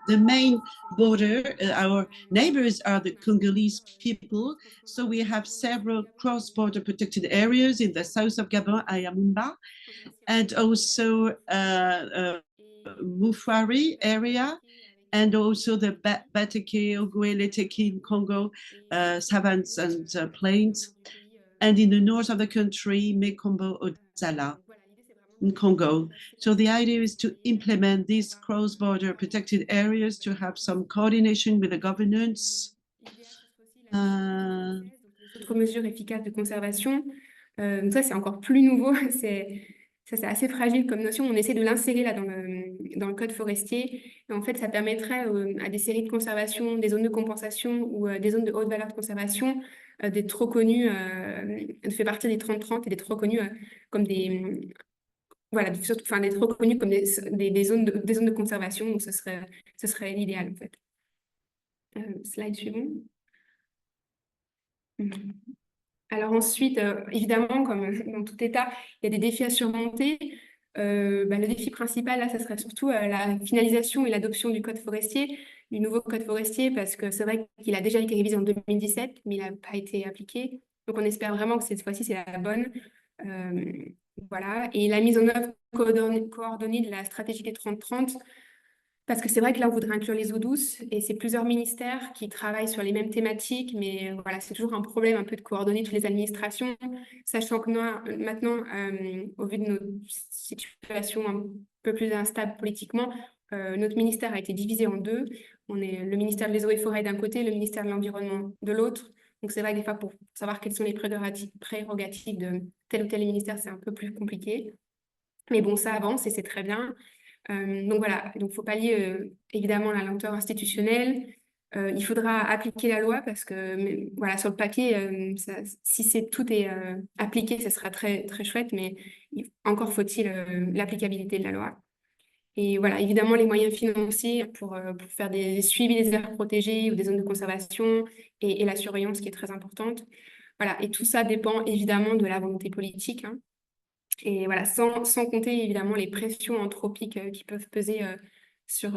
the main border, our neighbors are the Congolese people. So we have several cross-border protected areas in the south of Gabon, Ayamumba, and also Mufwari area, and also the Bateke, Ogoeleteke in Congo, savannahs and plains, and in the north of the country, Mekombo Odzala in Congo. So the idea is to implement these cross-border protected areas to have some coordination with the governance. D'autres mesures efficaces de conservation. Donc ça, c'est encore plus nouveau. C'est assez fragile comme notion. On essaie de l'insérer là dans le code forestier. Et en fait, ça permettrait à des séries de conservation, des zones de compensation ou des zones de haute valeur de conservation d'être reconnus, de faire partie des 30-30 et d'être reconnus comme des... voilà, enfin, d'être reconnus comme des zones de conservation. Donc, ce serait l'idéal, en fait. Slide suivant. Alors ensuite, évidemment, comme dans tout État, il y a des défis à surmonter. Le défi principal, là, ça serait surtout la finalisation et l'adoption du code forestier, du nouveau code forestier, parce que c'est vrai qu'il a déjà été révisé en 2017, mais il n'a pas été appliqué. Donc on espère vraiment que cette fois-ci, c'est la bonne. Voilà. Et la mise en œuvre coordonnée de la stratégie des 30-30, parce que c'est vrai que là, on voudrait inclure les eaux douces et c'est plusieurs ministères qui travaillent sur les mêmes thématiques, mais voilà, c'est toujours un problème un peu de coordonner toutes les administrations, sachant que maintenant, au vu de notre situation un peu plus instable politiquement, notre ministère a été divisé en deux. On est le ministère des Eaux et Forêts d'un côté, le ministère de l'Environnement de l'autre. Donc c'est vrai que des fois, pour savoir quelles sont les prérogatives de tel ou tel ministère, c'est un peu plus compliqué. Mais bon, ça avance et c'est très bien. Donc voilà, il faut pallier évidemment la lenteur institutionnelle. Il faudra appliquer la loi parce que voilà, sur le papier, si tout est appliqué, ce sera très, très chouette, mais encore faut-il l'applicabilité de la loi. Et voilà, évidemment, les moyens financiers pour faire des suivis des aires protégées ou des zones de conservation et la surveillance qui est très importante. Voilà, et tout ça dépend évidemment de la volonté politique, hein. Et voilà, sans compter évidemment les pressions anthropiques qui peuvent peser sur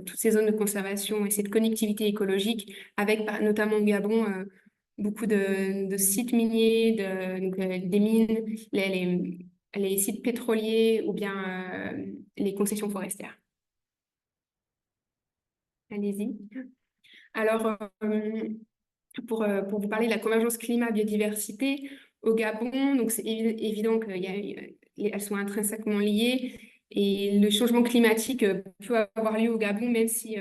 toutes ces zones de conservation et cette connectivité écologique, avec notamment au Gabon beaucoup de sites miniers, des mines, les sites pétroliers ou bien les concessions forestières. Allez-y. Alors, pour vous parler de la convergence climat-biodiversité au Gabon, donc c'est évident qu'elles sont intrinsèquement liées et le changement climatique peut avoir lieu au Gabon, même si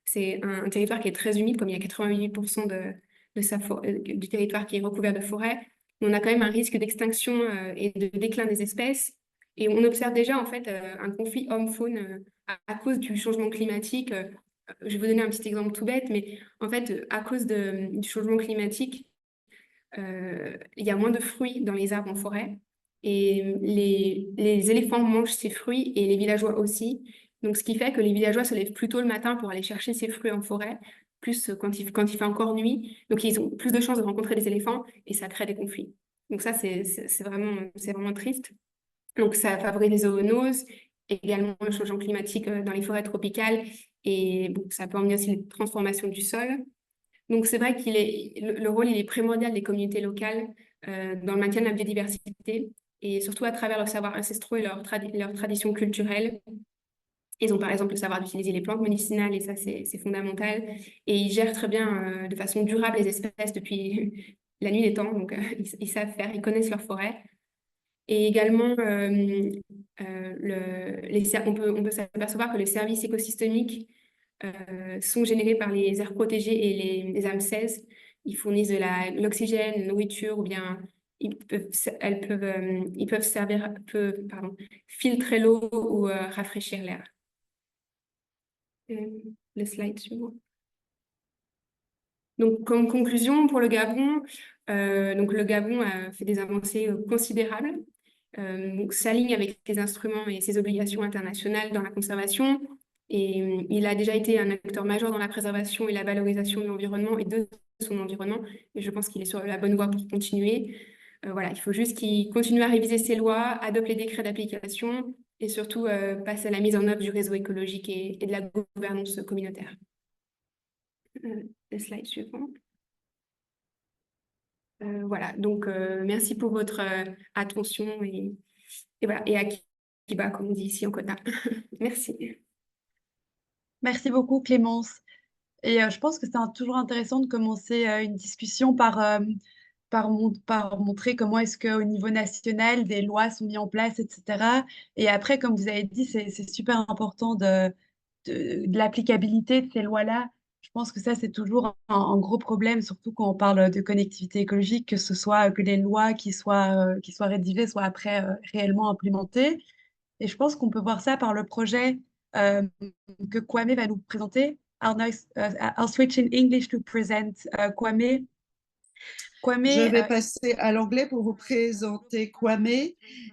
c'est un territoire qui est très humide, comme il y a 88% du territoire qui est recouvert de forêt. On a quand même un risque d'extinction et de déclin des espèces. Et on observe déjà en fait un conflit homme-faune à cause du changement climatique. Je vais vous donner un petit exemple tout bête, mais en fait, à cause du changement climatique, il y a moins de fruits dans les arbres en forêt et les éléphants mangent ces fruits et les villageois aussi. Donc, ce qui fait que les villageois se lèvent plus tôt le matin pour aller chercher ces fruits en forêt, plus quand il fait encore nuit. Donc, ils ont plus de chances de rencontrer des éléphants et ça crée des conflits. Donc ça, c'est vraiment triste. Donc, ça favorise les zoonoses, également le changement climatique dans les forêts tropicales et bon, ça peut emmener aussi les transformations du sol. Donc, c'est vrai le rôle il est primordial des communautés locales dans le maintien de la biodiversité et surtout à travers leurs savoirs ancestraux et leurs traditions culturelles. Ils ont par exemple le savoir d'utiliser les plantes médicinales et ça, c'est fondamental. Et ils gèrent très bien de façon durable les espèces depuis la nuit des temps. Donc, ils savent faire, ils connaissent leurs forêts. Et également, on peut s'apercevoir que les services écosystémiques sont générés par les aires protégées et les AMSES. Ils fournissent de l'oxygène, la nourriture, ou bien ils peuvent filtrer l'eau ou rafraîchir l'air. Le slide suivant. Donc, en conclusion, pour le Gabon, donc le Gabon a fait des avancées considérables. Donc, s'aligne avec ses instruments et ses obligations internationales dans la conservation. Et il a déjà été un acteur majeur dans la préservation et la valorisation de l'environnement et de son environnement. Et je pense qu'il est sur la bonne voie pour continuer. Voilà, il faut juste qu'il continue à réviser ses lois, adopte les décrets d'application et surtout passe à la mise en œuvre du réseau écologique et de la gouvernance communautaire. Le slide suivant. Voilà, donc merci pour votre attention et voilà, et à Kiba, comme on dit ici en Kota. Merci. Merci beaucoup, Clémence. Et je pense que c'est toujours intéressant de commencer une discussion par montrer comment est-ce qu'au niveau national, des lois sont mises en place, etc. Et après, comme vous avez dit, c'est super important de l'applicabilité de ces lois-là. Je pense que ça, c'est toujours un gros problème, surtout quand on parle de connectivité écologique, que ce soit que les lois qui soient rédigées soient après réellement implémentées. Et je pense qu'on peut voir ça par le projet euh, que Kwame va nous présenter. I'll switch in English to present Kwame. Kwame, Je vais passer à l'anglais pour vous présenter Kwame.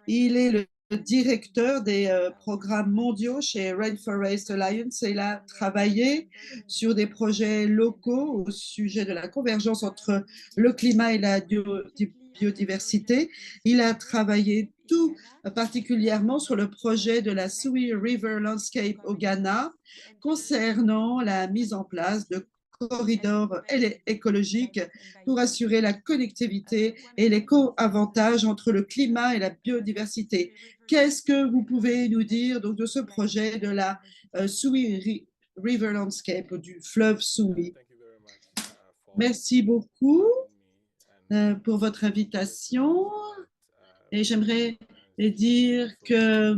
Il est le directeur des programmes mondiaux chez Rainforest Alliance et il a travaillé sur des projets locaux au sujet de la convergence entre le climat et la biodiversité. Il a travaillé tout particulièrement sur le projet de la Sui River Landscape au Ghana concernant la mise en place de corridors écologiques pour assurer la connectivité et les co-avantages entre le climat et la biodiversité. Qu'est-ce que vous pouvez nous dire donc, de ce projet de la Sui River Landscape, du fleuve Sui? Merci beaucoup pour votre invitation et j'aimerais dire que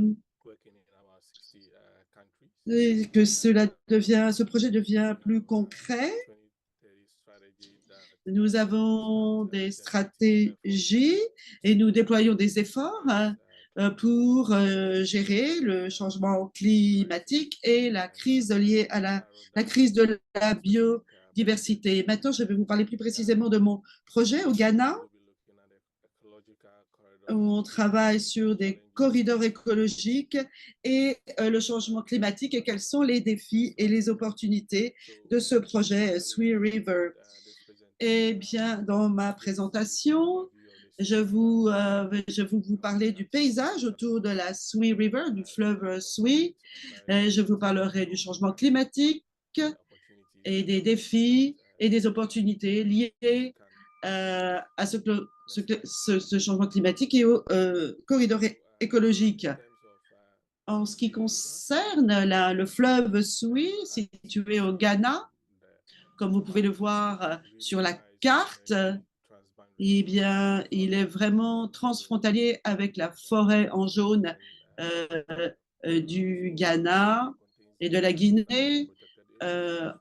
ce projet devient plus concret. Nous avons des stratégies et nous déployons des efforts pour gérer le changement climatique et la crise liée à la crise de la biodiversité. Maintenant, je vais vous parler plus précisément de mon projet au Ghana, où on travaille sur des corridors écologiques et le changement climatique et quels sont les défis et les opportunités de ce projet Sui River. Eh bien, dans ma présentation, je vais vous parler du paysage autour de la Sui River, du fleuve Sui. Je vous parlerai du changement climatique et des défis et des opportunités liées à ce changement climatique et aux corridors écologiques. En ce qui concerne le fleuve Sui, situé au Ghana, comme vous pouvez le voir sur la carte, eh bien, il est vraiment transfrontalier avec la forêt en jaune du Ghana et de la Guinée.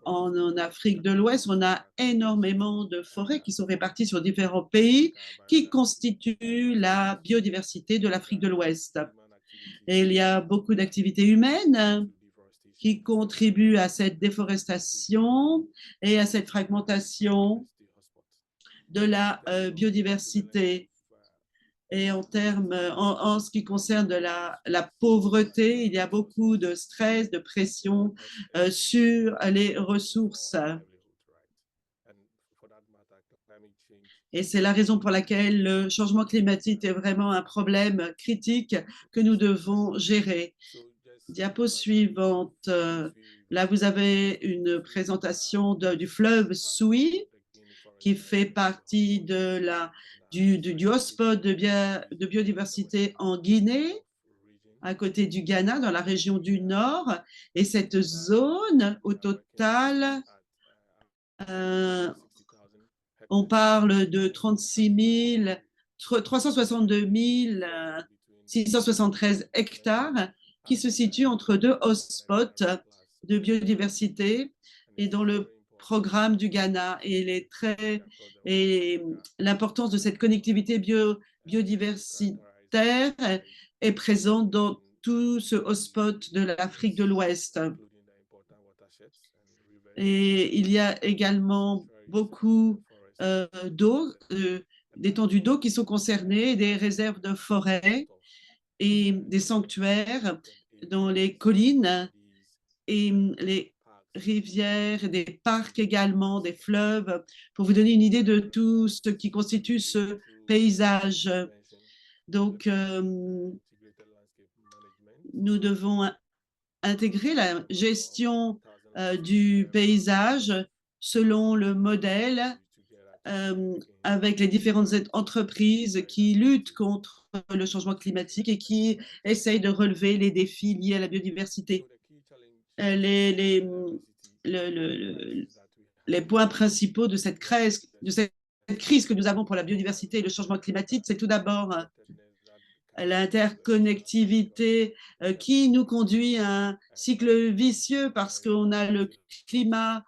En Afrique de l'Ouest, on a énormément de forêts qui sont réparties sur différents pays qui constituent la biodiversité de l'Afrique de l'Ouest. Et il y a beaucoup d'activités humaines qui contribuent à cette déforestation et à cette fragmentation de la biodiversité. Et en ce qui concerne la pauvreté, il y a beaucoup de stress, de pression sur les ressources. Et c'est la raison pour laquelle le changement climatique est vraiment un problème critique que nous devons gérer. Diapo suivante. Là, vous avez une présentation du fleuve Sui, qui fait partie du hotspot de biodiversité en Guinée, à côté du Ghana, dans la région du Nord. Et cette zone, au total, on parle de 362 673 hectares qui se situent entre deux hotspots de biodiversité et dans le programme du Ghana. Et l'importance de cette connectivité biodiversitaire est présente dans tout ce hotspot de l'Afrique de l'Ouest. Et il y a également beaucoup d'eau, d'étendues d'eau qui sont concernées, des réserves de forêt et des sanctuaires dans les collines et les rivières, des parcs également, des fleuves, pour vous donner une idée de tout ce qui constitue ce paysage. Donc, nous devons intégrer la gestion du paysage selon le modèle avec les différentes entreprises qui luttent contre le changement climatique et qui essayent de relever les défis liés à la biodiversité. Les points principaux de cette crise que nous avons pour la biodiversité et le changement climatique, c'est tout d'abord l'interconnectivité qui nous conduit à un cycle vicieux parce qu'on a le climat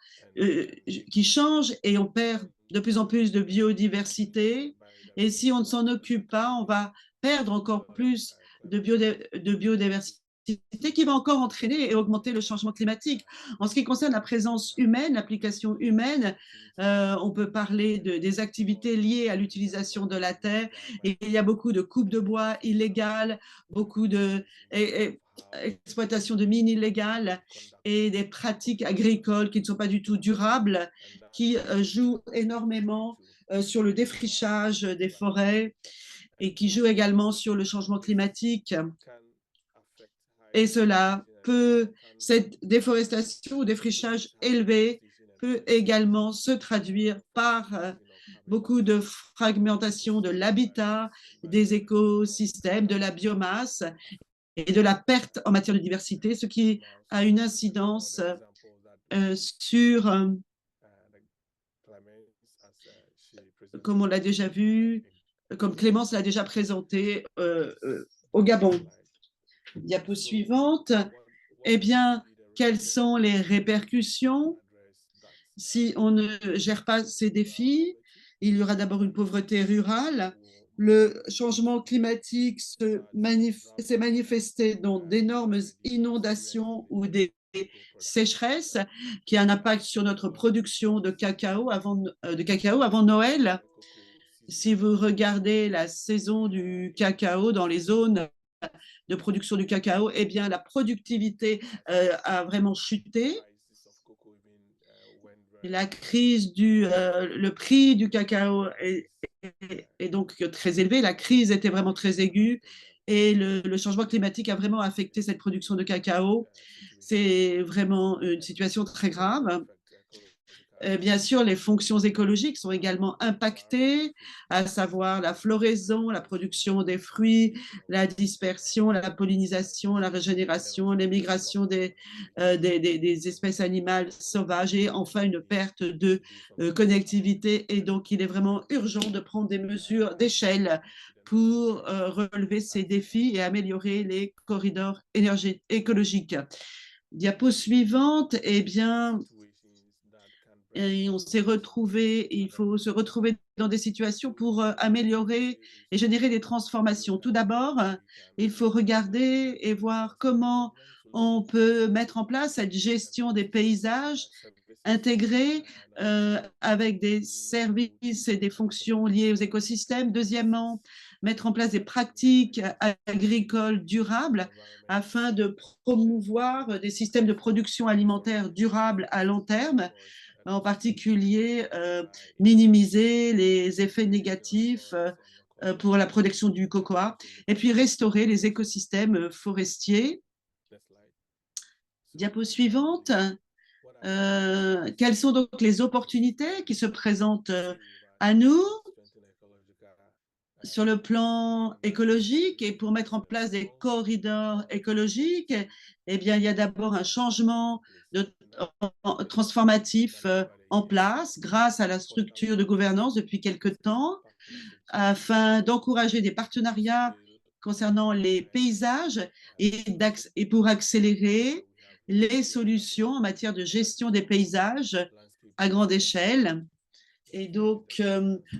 qui change et on perd de plus en plus de biodiversité. Et si on ne s'en occupe pas, on va perdre encore plus de biodiversité qui va encore entraîner et augmenter le changement climatique. En ce qui concerne la présence humaine, l'application humaine, on peut parler des activités liées à l'utilisation de la terre. Et il y a beaucoup de coupes de bois illégales, beaucoup d'exploitation de mines illégales et des pratiques agricoles qui ne sont pas du tout durables, qui jouent énormément sur le défrichage des forêts et qui jouent également sur le changement climatique. Et cette déforestation ou défrichage élevé peut également se traduire par beaucoup de fragmentation de l'habitat, des écosystèmes, de la biomasse et de la perte en matière de diversité, ce qui a une incidence sur, comme on l'a déjà vu, comme Clémence l'a déjà présenté au Gabon. Diapo suivante. Eh bien, quelles sont les répercussions si on ne gère pas ces défis? Il y aura d'abord une pauvreté rurale. Le changement climatique s'est manifesté dans d'énormes inondations ou des sécheresses qui a un impact sur notre production de cacao avant Noël. Si vous regardez la saison du cacao dans les zones de production du cacao, eh bien, la productivité a vraiment chuté. La crise le prix du cacao est donc très élevé. La crise était vraiment très aiguë et le changement climatique a vraiment affecté cette production de cacao. C'est vraiment une situation très grave. Bien sûr, les fonctions écologiques sont également impactées, à savoir la floraison, la production des fruits, la dispersion, la pollinisation, la régénération, l'émigration des espèces animales sauvages et enfin une perte de connectivité. Et donc, il est vraiment urgent de prendre des mesures d'échelle pour relever ces défis et améliorer les corridors écologiques. Diapo suivante, eh bien, et on s'est retrouvé, il faut se retrouver dans des situations pour améliorer et générer des transformations. Tout d'abord, il faut regarder et voir comment on peut mettre en place cette gestion des paysages intégrée avec des services et des fonctions liées aux écosystèmes. Deuxièmement, mettre en place des pratiques agricoles durables afin de promouvoir des systèmes de production alimentaire durables à long terme, en particulier minimiser les effets négatifs pour la production du cocoa, et puis restaurer les écosystèmes forestiers. Diapo suivante. Quelles sont donc les opportunités qui se présentent à nous sur le plan écologique et pour mettre en place des corridors écologiques? Eh bien, il y a d'abord un changement transformatif en place grâce à la structure de gouvernance depuis quelque temps afin d'encourager des partenariats concernant les paysages et pour accélérer les solutions en matière de gestion des paysages à grande échelle. Et donc,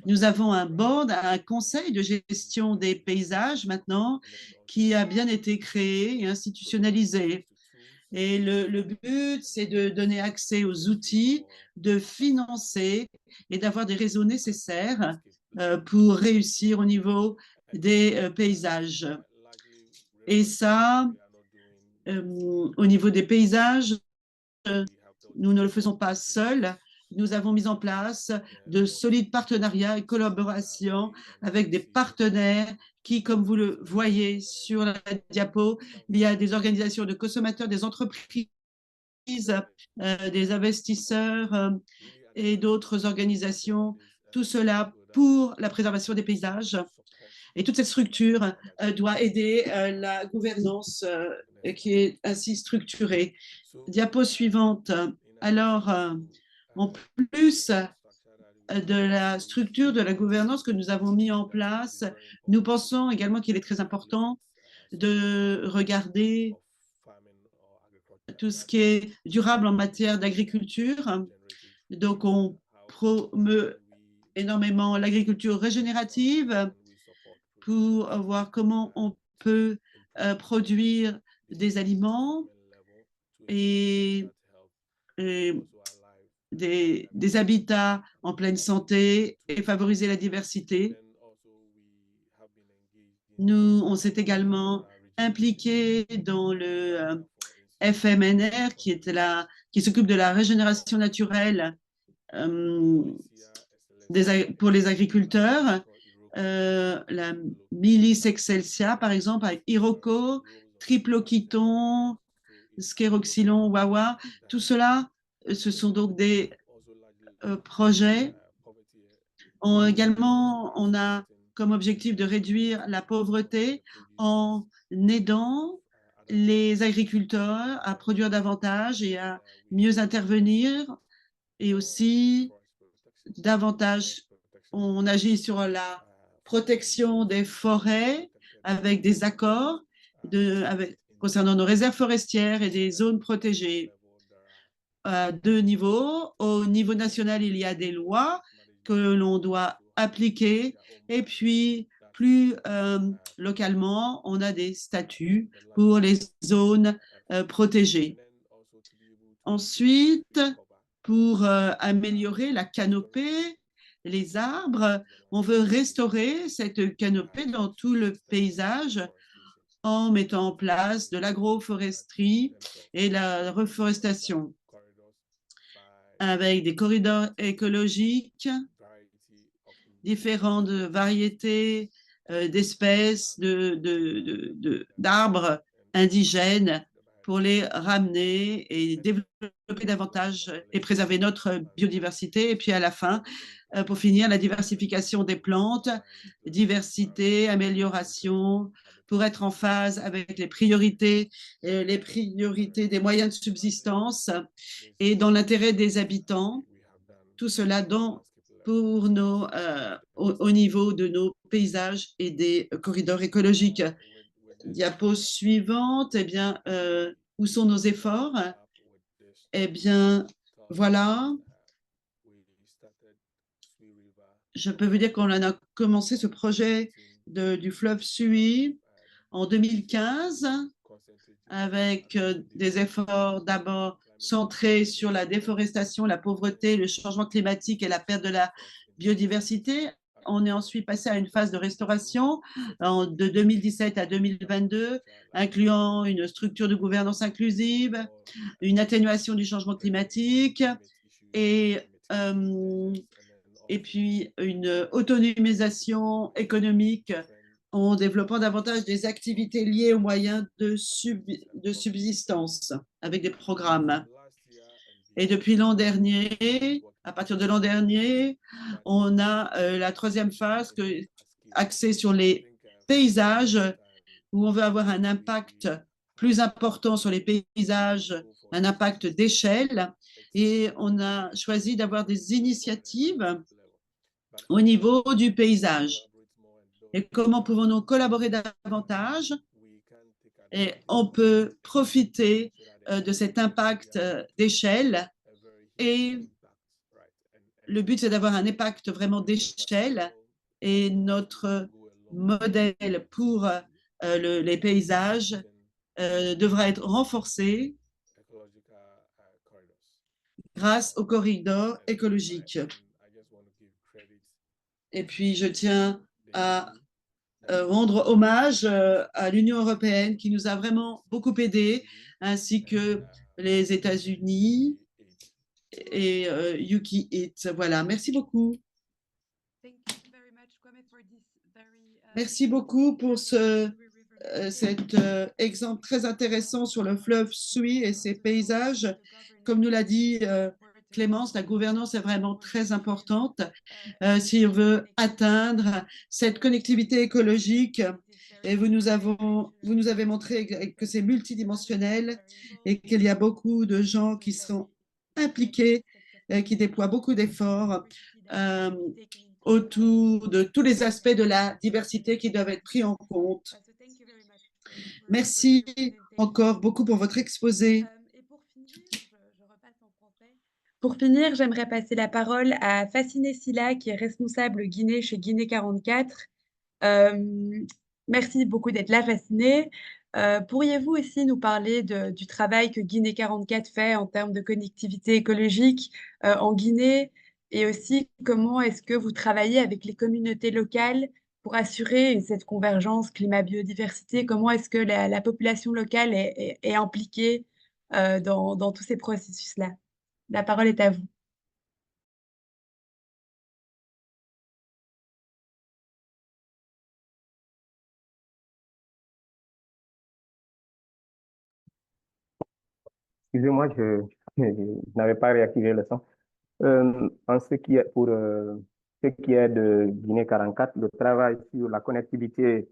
nous avons un board, un conseil de gestion des paysages maintenant qui a bien été créé et institutionnalisé. Et le but, c'est de donner accès aux outils, de financer et d'avoir des réseaux nécessaires pour réussir au niveau des paysages. Et ça, au niveau des paysages, nous ne le faisons pas seuls. Nous avons mis en place de solides partenariats et collaborations avec des partenaires qui, comme vous le voyez sur la diapo, il y a des organisations de consommateurs, des entreprises, des investisseurs et d'autres organisations, tout cela pour la préservation des paysages. Et toute cette structure doit aider la gouvernance qui est ainsi structurée. Diapo suivante. Alors, en plus de la structure de la gouvernance que nous avons mis en place, nous pensons également qu'il est très important de regarder tout ce qui est durable en matière d'agriculture. Donc, on promeut énormément l'agriculture régénérative pour voir comment on peut produire des aliments et des habitats en pleine santé et favoriser la diversité. Nous, on s'est également impliqué dans le FMNR qui s'occupe de la régénération naturelle pour les agriculteurs. La Milice Excelsia, par exemple, avec Iroko, Triploquiton, Scéroxylon, Wawa, tout cela, ce sont donc des projets. Également, on a comme objectif de réduire la pauvreté en aidant les agriculteurs à produire davantage et à mieux intervenir, et aussi davantage, on agit sur la protection des forêts avec des accords concernant nos réserves forestières et des zones protégées. À deux niveaux. Au niveau national, il y a des lois que l'on doit appliquer, et puis plus localement, on a des statuts pour les zones protégées. Ensuite, pour améliorer la canopée, les arbres, on veut restaurer cette canopée dans tout le paysage en mettant en place de l'agroforesterie et la reforestation avec des corridors écologiques, différentes variétés d'espèces, d'arbres indigènes pour les ramener et développer davantage et préserver notre biodiversité. Et puis à la fin, pour finir, la diversification des plantes, diversité, amélioration, pour être en phase avec les priorités des moyens de subsistance et dans l'intérêt des habitants. Tout cela pour au niveau de nos paysages et des corridors écologiques. Diapo suivante, eh bien, où sont nos efforts? Eh bien, voilà. Je peux vous dire qu'on a commencé ce projet du fleuve Sui en 2015 avec des efforts d'abord centrés sur la déforestation, la pauvreté, le changement climatique et la perte de la biodiversité. On est ensuite passé à une phase de restauration de 2017 à 2022, incluant une structure de gouvernance inclusive, une atténuation du changement climatique et puis une autonomisation économique en développant davantage des activités liées aux moyens de subsistance avec des programmes. Et depuis l'an dernier, à partir de l'an dernier, on a la troisième phase axée sur les paysages, où on veut avoir un impact plus important sur les paysages, un impact d'échelle. Et on a choisi d'avoir des initiatives au niveau du paysage. Et comment pouvons-nous collaborer davantage? Et on peut profiter de cet impact d'échelle. Et le but, c'est d'avoir un impact vraiment d'échelle. Et notre modèle pour les paysages devra être renforcé grâce au corridor écologique. Et puis, je tiens à rendre hommage à l'Union européenne qui nous a vraiment beaucoup aidés, ainsi que les États-Unis et Yuki It. Voilà, merci beaucoup. Merci beaucoup pour cet exemple très intéressant sur le fleuve Sui et ses paysages. Comme nous l'a dit Clémence, la gouvernance est vraiment très importante si on veut atteindre cette connectivité écologique. Et vous nous avez montré que c'est multidimensionnel et qu'il y a beaucoup de gens qui sont impliqués, qui déploient beaucoup d'efforts autour de tous les aspects de la diversité qui doivent être pris en compte. Merci encore beaucoup pour votre exposé. Pour finir, j'aimerais passer la parole à Fassine Silla, qui est responsable Guinée chez Guinée 44. Merci beaucoup d'être là, Fassine. Pourriez-vous aussi nous parler du travail que Guinée 44 fait en termes de connectivité écologique en Guinée et aussi comment est-ce que vous travaillez avec les communautés locales pour assurer cette convergence climat-biodiversité? Comment est-ce que la population locale est impliquée dans tous ces processus-là? La parole est à vous. Excusez-moi, je n'avais pas réactivé le son. En ce qui est pour ce qui est de Guinée 44, le travail sur la connectivité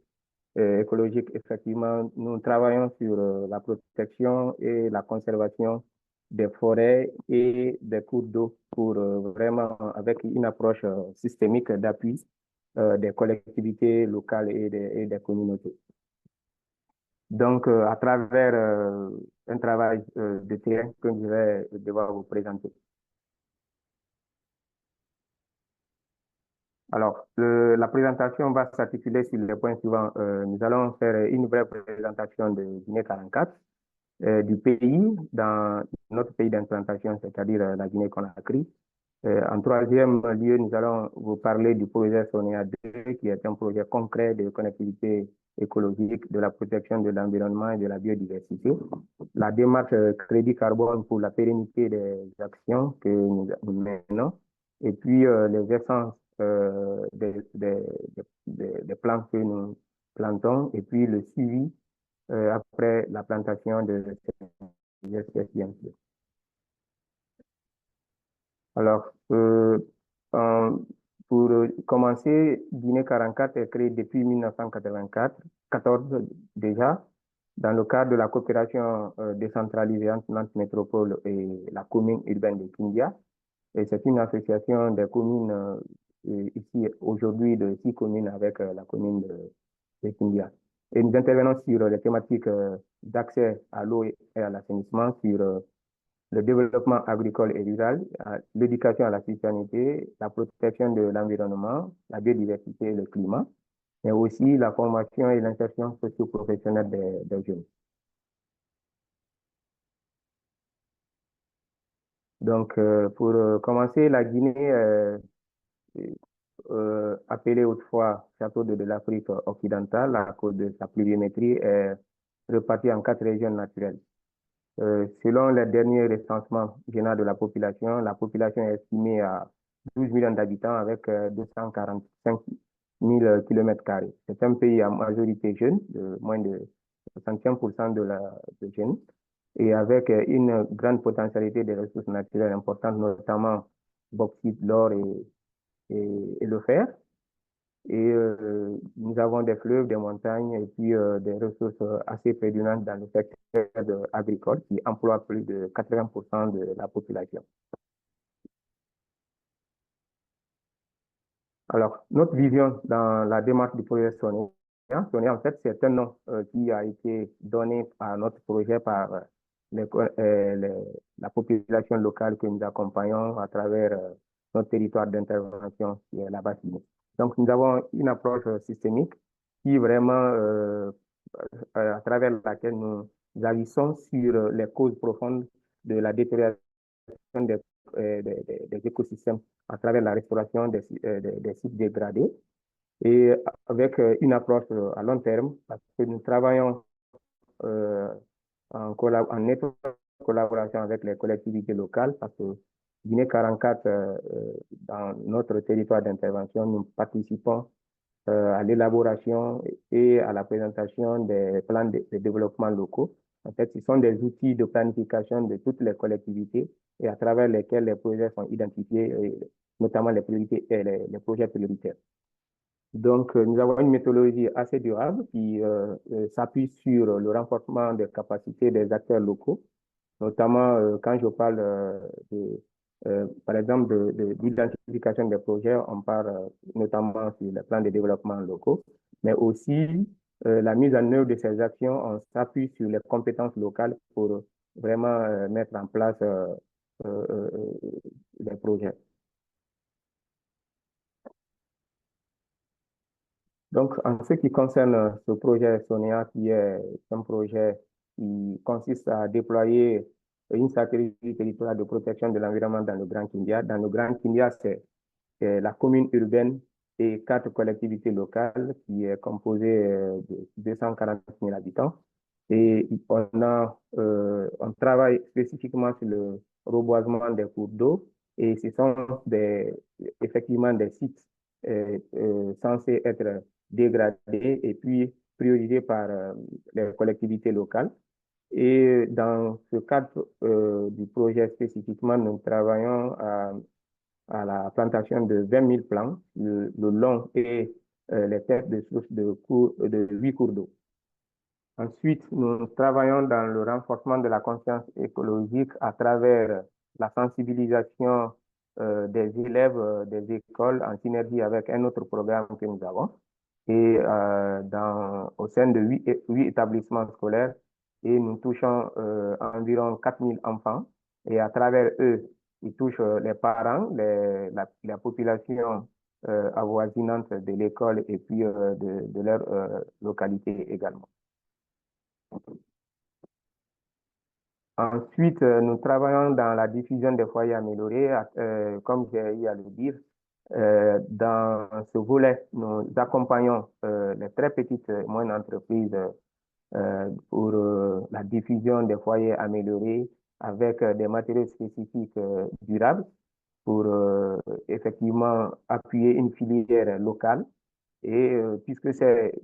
écologique, effectivement, nous travaillons sur la protection et la conservation des forêts et des cours d'eau pour vraiment, avec une approche systémique d'appui des collectivités locales et des communautés. Donc, à travers un travail de terrain que je vais devoir vous présenter. Alors, la présentation va s'articuler sur les points suivants. Nous allons faire une brève présentation de Guinée 44, du pays, dans notre pays d'implantation, c'est-à-dire la Guinée-Conakry. En troisième lieu, nous allons vous parler du projet SONEA 2, qui est un projet concret de connectivité écologique, de la protection de l'environnement et de la biodiversité. La démarche crédit carbone pour la pérennité des actions que nous menons. Et puis, les essences des plants que nous plantons. Et puis, le suivi après la plantation de ces espèces bien sûr. Alors, pour commencer, Guinée 44 est créée depuis 1984, 14 déjà, dans le cadre de la coopération décentralisée entre Nantes Métropole et la commune urbaine de Kindia. Et c'est une association des communes, ici aujourd'hui de 6 communes avec la commune de Kindia. Et nous intervenons sur les thématiques d'accès à l'eau et à l'assainissement, sur le développement agricole et rural, l'éducation à la citoyenneté, la protection de l'environnement, la biodiversité et le climat, mais aussi la formation et l'insertion socio-professionnelle des jeunes. Donc, pour commencer, la Guinée, appelée autrefois Château de l'Afrique occidentale à cause de sa pluviométrie, est répartie en 4 régions naturelles. Selon les derniers recensements généraux de la population est estimée à 12 millions d'habitants avec 245 000 km². C'est un pays à majorité jeune, de moins de 65% de jeunes, et avec une grande potentialité des ressources naturelles importantes, notamment bauxite, l'or et le fer. Et nous avons des fleuves, des montagnes et puis des ressources assez prédominantes dans le secteur agricole qui emploie plus de 80% de la population. Alors, notre vision dans la démarche du projet SONIA, en fait, c'est un nom qui a été donné à notre projet par la population locale que nous accompagnons à travers notre territoire d'intervention qui est la Basse-Guinée. Donc, nous avons une approche systémique qui vraiment, à travers laquelle nous agissons sur les causes profondes de la détérioration des écosystèmes à travers la restauration des sites dégradés et avec une approche à long terme parce que nous travaillons en étroite collaboration avec les collectivités locales parce que Guinée 44, dans notre territoire d'intervention, nous participons à l'élaboration et à la présentation des plans de développement locaux. En fait, ce sont des outils de planification de toutes les collectivités et à travers lesquels les projets sont identifiés, notamment les priorités et les projets prioritaires. Donc, nous avons une méthodologie assez durable qui s'appuie sur le renforcement des capacités des acteurs locaux, notamment quand je parle par exemple, d'identification des projets, on parle notamment sur les plans de développement locaux, mais aussi la mise en œuvre de ces actions, on s'appuie sur les compétences locales pour vraiment mettre en place les projets. Donc, en ce qui concerne ce projet SONIA, qui est un projet qui consiste à déployer une stratégie territoriale de protection de l'environnement dans le Grand Kindia. Dans le Grand Kindia, c'est la commune urbaine et 4 collectivités locales qui est composée de 240 000 habitants. Et on travaille spécifiquement sur le reboisement des cours d'eau et ce sont effectivement des sites censés être dégradés et puis priorisés par les collectivités locales. Et dans ce cadre du projet spécifiquement, nous travaillons à la plantation de 20 000 plants le long et les têtes de sources de 8 cours d'eau. Ensuite, nous travaillons dans le renforcement de la conscience écologique à travers la sensibilisation des élèves des écoles en synergie avec un autre programme que nous avons. Et au sein de 8 établissements scolaires, et nous touchons environ 4 000 enfants. Et à travers eux, ils touchent les parents, la population avoisinante de l'école et puis de leur localité également. Ensuite, nous travaillons dans la diffusion des foyers améliorés, comme j'ai eu à le dire. Dans ce volet, nous accompagnons les très petites et moyennes entreprises pour la diffusion des foyers améliorés avec des matériaux spécifiques durables pour effectivement appuyer une filière locale. Et puisque c'est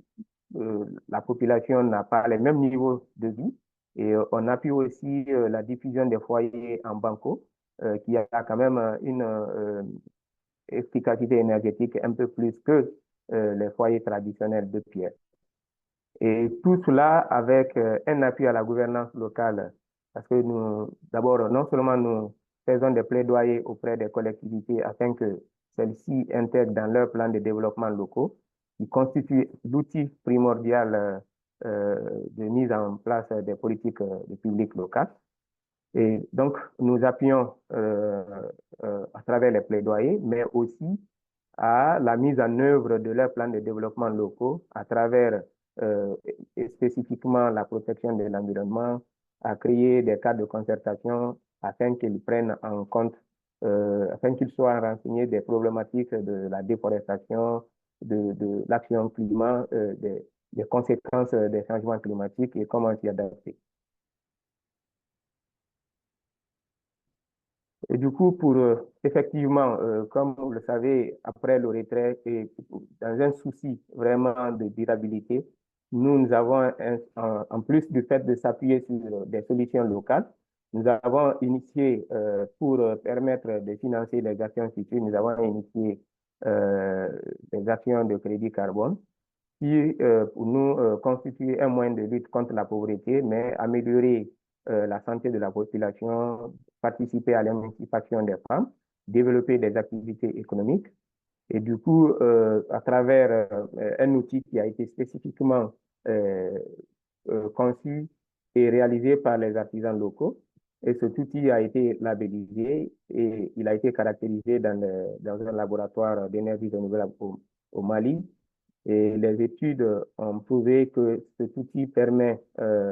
la population n'a pas les mêmes niveaux de vie. Et on appuie aussi la diffusion des foyers en banco, qui a quand même une efficacité énergétique un peu plus que les foyers traditionnels de pierre. Et tout cela avec un appui à la gouvernance locale, parce que nous, d'abord, non seulement nous faisons des plaidoyers auprès des collectivités afin que celles-ci intègrent dans leur plan de développement locaux, qui constitue l'outil primordial de mise en place des politiques de public locales. Et donc, nous appuyons à travers les plaidoyers, mais aussi à la mise en œuvre de leurs plans de développement locaux à travers et spécifiquement la protection de l'environnement, à créer des cadres de concertation afin qu'ils prennent en compte, afin qu'ils soient renseignés des problématiques de la déforestation, de l'action climat, des conséquences des changements climatiques et comment s'y adapter. Et du coup, pour effectivement, comme vous le savez, après le retrait et dans un souci vraiment de durabilité, nous avons, en plus du fait de s'appuyer sur des solutions locales, nous avons initié, pour permettre de financer les actions futures, nous avons initié des actions de crédit carbone qui, pour nous, constituent un moyen de lutte contre la pauvreté, mais améliorer la santé de la population, participer à l'émancipation des femmes, développer des activités économiques. Et du coup, à travers un outil qui a été spécifiquement conçu et réalisé par les artisans locaux, et cet outil a été labellisé et il a été caractérisé dans un laboratoire d'énergie renouvelable au Mali. Et les études ont prouvé que cet outil permet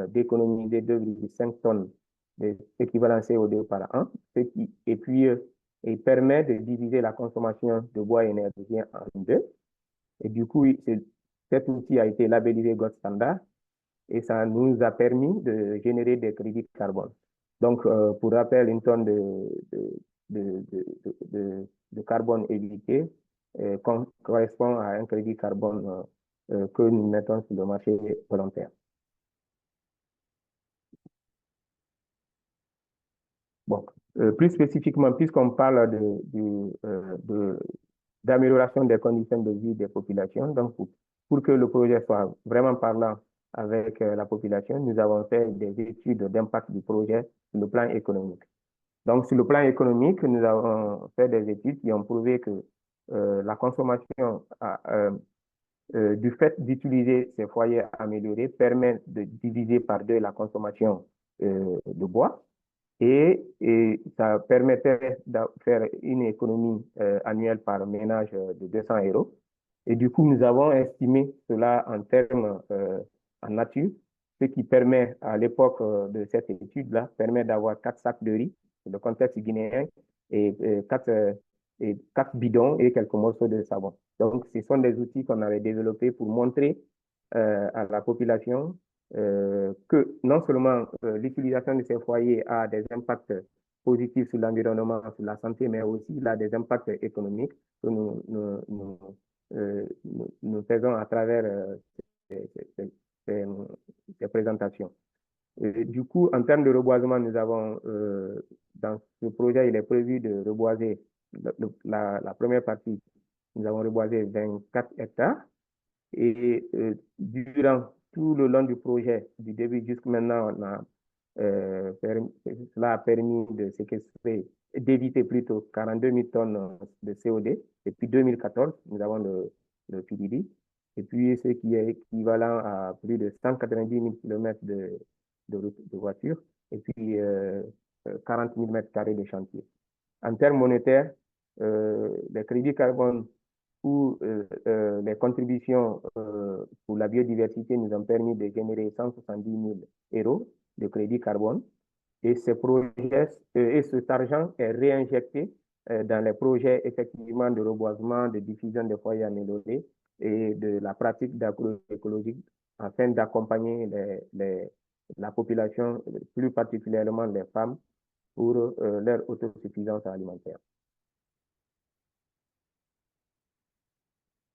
d'économiser 2,5 tonnes d'équivalent CO2 par an, et puis il permet de diviser la consommation de bois énergien en deux. Et du coup, cet outil a été labellisé Gold Standard et ça nous a permis de générer des crédits carbone. Donc, pour rappel, une tonne de carbone évité correspond à un crédit carbone que nous mettons sur le marché volontaire. Bon, plus spécifiquement, puisqu'on parle d'amélioration des conditions de vie des populations, donc pour que le projet soit vraiment parlant avec la population, nous avons fait des études d'impact du projet sur le plan économique. Donc, sur le plan économique, nous avons fait des études qui ont prouvé que la consommation du fait d'utiliser ces foyers améliorés permet de diviser par deux la consommation de bois et ça permettait de faire une économie annuelle par ménage de 200 €. Et du coup, nous avons estimé cela en termes en nature, ce qui permet, à l'époque de cette étude-là, permet d'avoir 4 sacs de riz, dans le contexte guinéen, et 4 bidons et quelques morceaux de savon. Donc, ce sont des outils qu'on avait développés pour montrer à la population que non seulement l'utilisation de ces foyers a des impacts positifs sur l'environnement, sur la santé, mais aussi il a des impacts économiques que nous faisons à travers ces présentations. Et du coup, en termes de reboisement, nous avons, dans ce projet, il est prévu de reboiser la première partie, nous avons reboisé 24 hectares. Et durant tout le long du projet, du début jusqu'à maintenant, cela a permis de séquestrer, d'éviter plutôt 42 000 tonnes de CO2. Depuis 2014, nous avons le PDD. Et puis, ce qui est équivalent à plus de 190 000 km de voitures. Et puis, 40 000 m² de chantier. En termes monétaires, les crédits carbone ou les contributions pour la biodiversité nous ont permis de générer 170 000 € de crédit carbone. Et ces projets et cet argent est réinjecté dans les projets effectivement de reboisement, de diffusion des foyers améliorés et de la pratique d'agroécologie afin d'accompagner la population, plus particulièrement les femmes, pour leur autosuffisance alimentaire.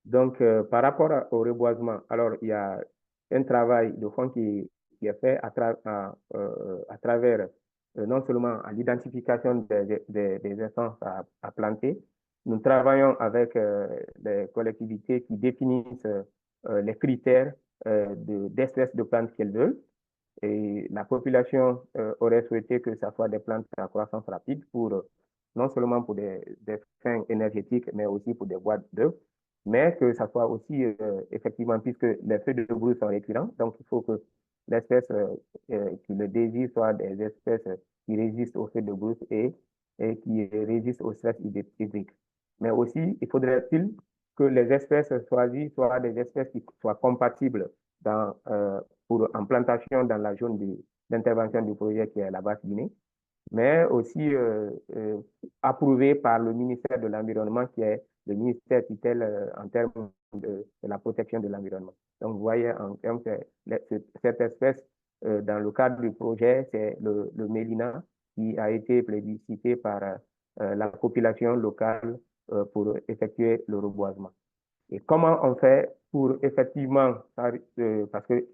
Donc, par rapport au reboisement, alors il y a un travail de fond qui est fait à travers non seulement à l'identification des essences à planter. Nous travaillons avec les collectivités qui définissent les critères d'espèces de plantes qu'elles veulent. Et la population aurait souhaité que ça soit des plantes à croissance rapide non seulement pour des fins énergétiques, mais aussi pour des boîtes d'œufs, mais que ça soit aussi effectivement, puisque les feux de brousse sont récurrents, donc il faut que l'espèce qui le désire soit des espèces qui résistent aux feux de brousse et qui résistent au stress hydrique. Mais aussi, il faudrait-il que les espèces choisies soient des espèces qui soient compatibles pour implantation dans la zone d'intervention du projet qui est la Basse-Guinée, mais aussi approuvé par le ministère de l'Environnement, qui est le ministère tutelle en termes de la protection de l'environnement. Donc, vous voyez, en termes cette espèce, dans le cadre du projet, c'est le Mélina qui a été plébiscité par la population locale pour effectuer le reboisement. Et comment on fait pour effectivement, parce que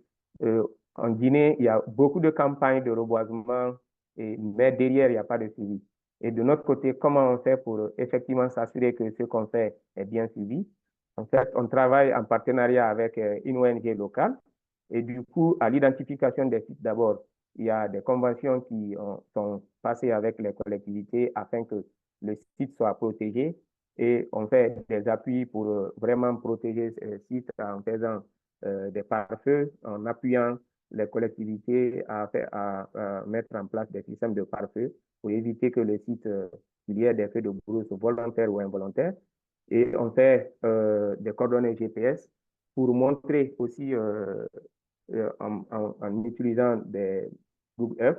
en Guinée, il y a beaucoup de campagnes de reboisement, mais derrière, il n'y a pas de suivi. Et de notre côté, comment on fait pour effectivement s'assurer que ce qu'on fait est bien suivi? En fait, on travaille en partenariat avec une ONG locale. Et du coup, à l'identification des sites d'abord, il y a des conventions qui sont passées avec les collectivités afin que le site soit protégé. Et on fait des appuis pour vraiment protéger ces sites en faisant des pare-feux, en appuyant les collectivités à mettre en place des systèmes de pare-feu pour éviter que le site, il y ait des feux de brousse volontaires ou involontaires. Et on fait des coordonnées GPS pour montrer aussi en utilisant des groupes F,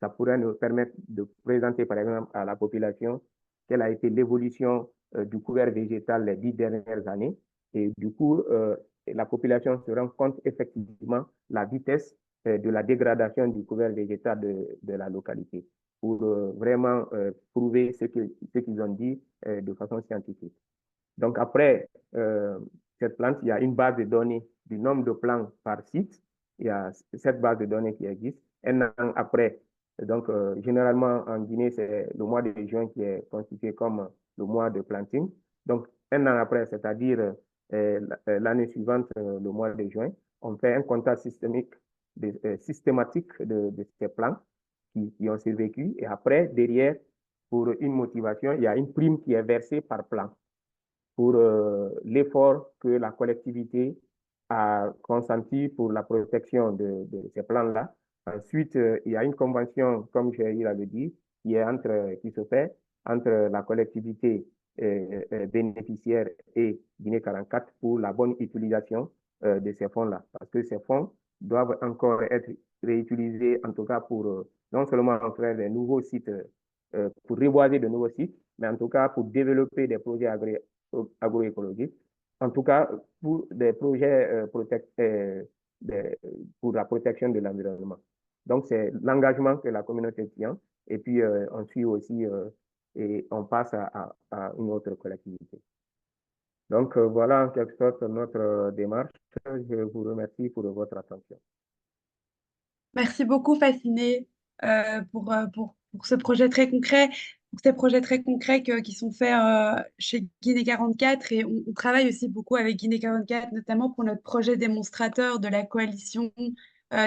ça pourrait nous permettre de présenter, par exemple, à la population quelle a été l'évolution du couvert végétal les 10 dernières années. Et du coup, la population se rend compte effectivement la vitesse de la dégradation du couvert végétal de la localité pour vraiment prouver ce qu'ils ont dit de façon scientifique. Donc, après cette plante, il y a une base de données du nombre de plants par site. Il y a cette base de données qui existe. Un an après, donc généralement en Guinée, c'est le mois de juin qui est constitué comme le mois de planting. Donc, un an après, c'est-à-dire l'année suivante, le mois de juin, on fait un comptage systématique de ces plants qui ont survécu. Et après, derrière, pour une motivation, il y a une prime qui est versée par plant pour l'effort que la collectivité a consenti pour la protection de ces plans-là. Ensuite, il y a une convention, comme j'ai eu à le dire, qui se fait entre la collectivité bénéficiaire et Guinée 44 pour la bonne utilisation de ces fonds-là. Parce que ces fonds doivent encore être réutilisés, en tout cas pour non seulement faire des nouveaux sites, pour reboiser de nouveaux sites, mais en tout cas pour développer des projets agroécologiques, en tout cas pour des projets pour la protection de l'environnement. Donc, c'est l'engagement que la communauté tient. Et puis, on suit aussi et on passe à une autre collectivité. Donc, voilà en quelque sorte notre démarche. Je vous remercie pour votre attention. Merci beaucoup, Fasciné, pour ce projet très concret, pour ces projets très concrets qui sont faits chez Guinée 44. Et on travaille aussi beaucoup avec Guinée 44, notamment pour notre projet démonstrateur de la coalition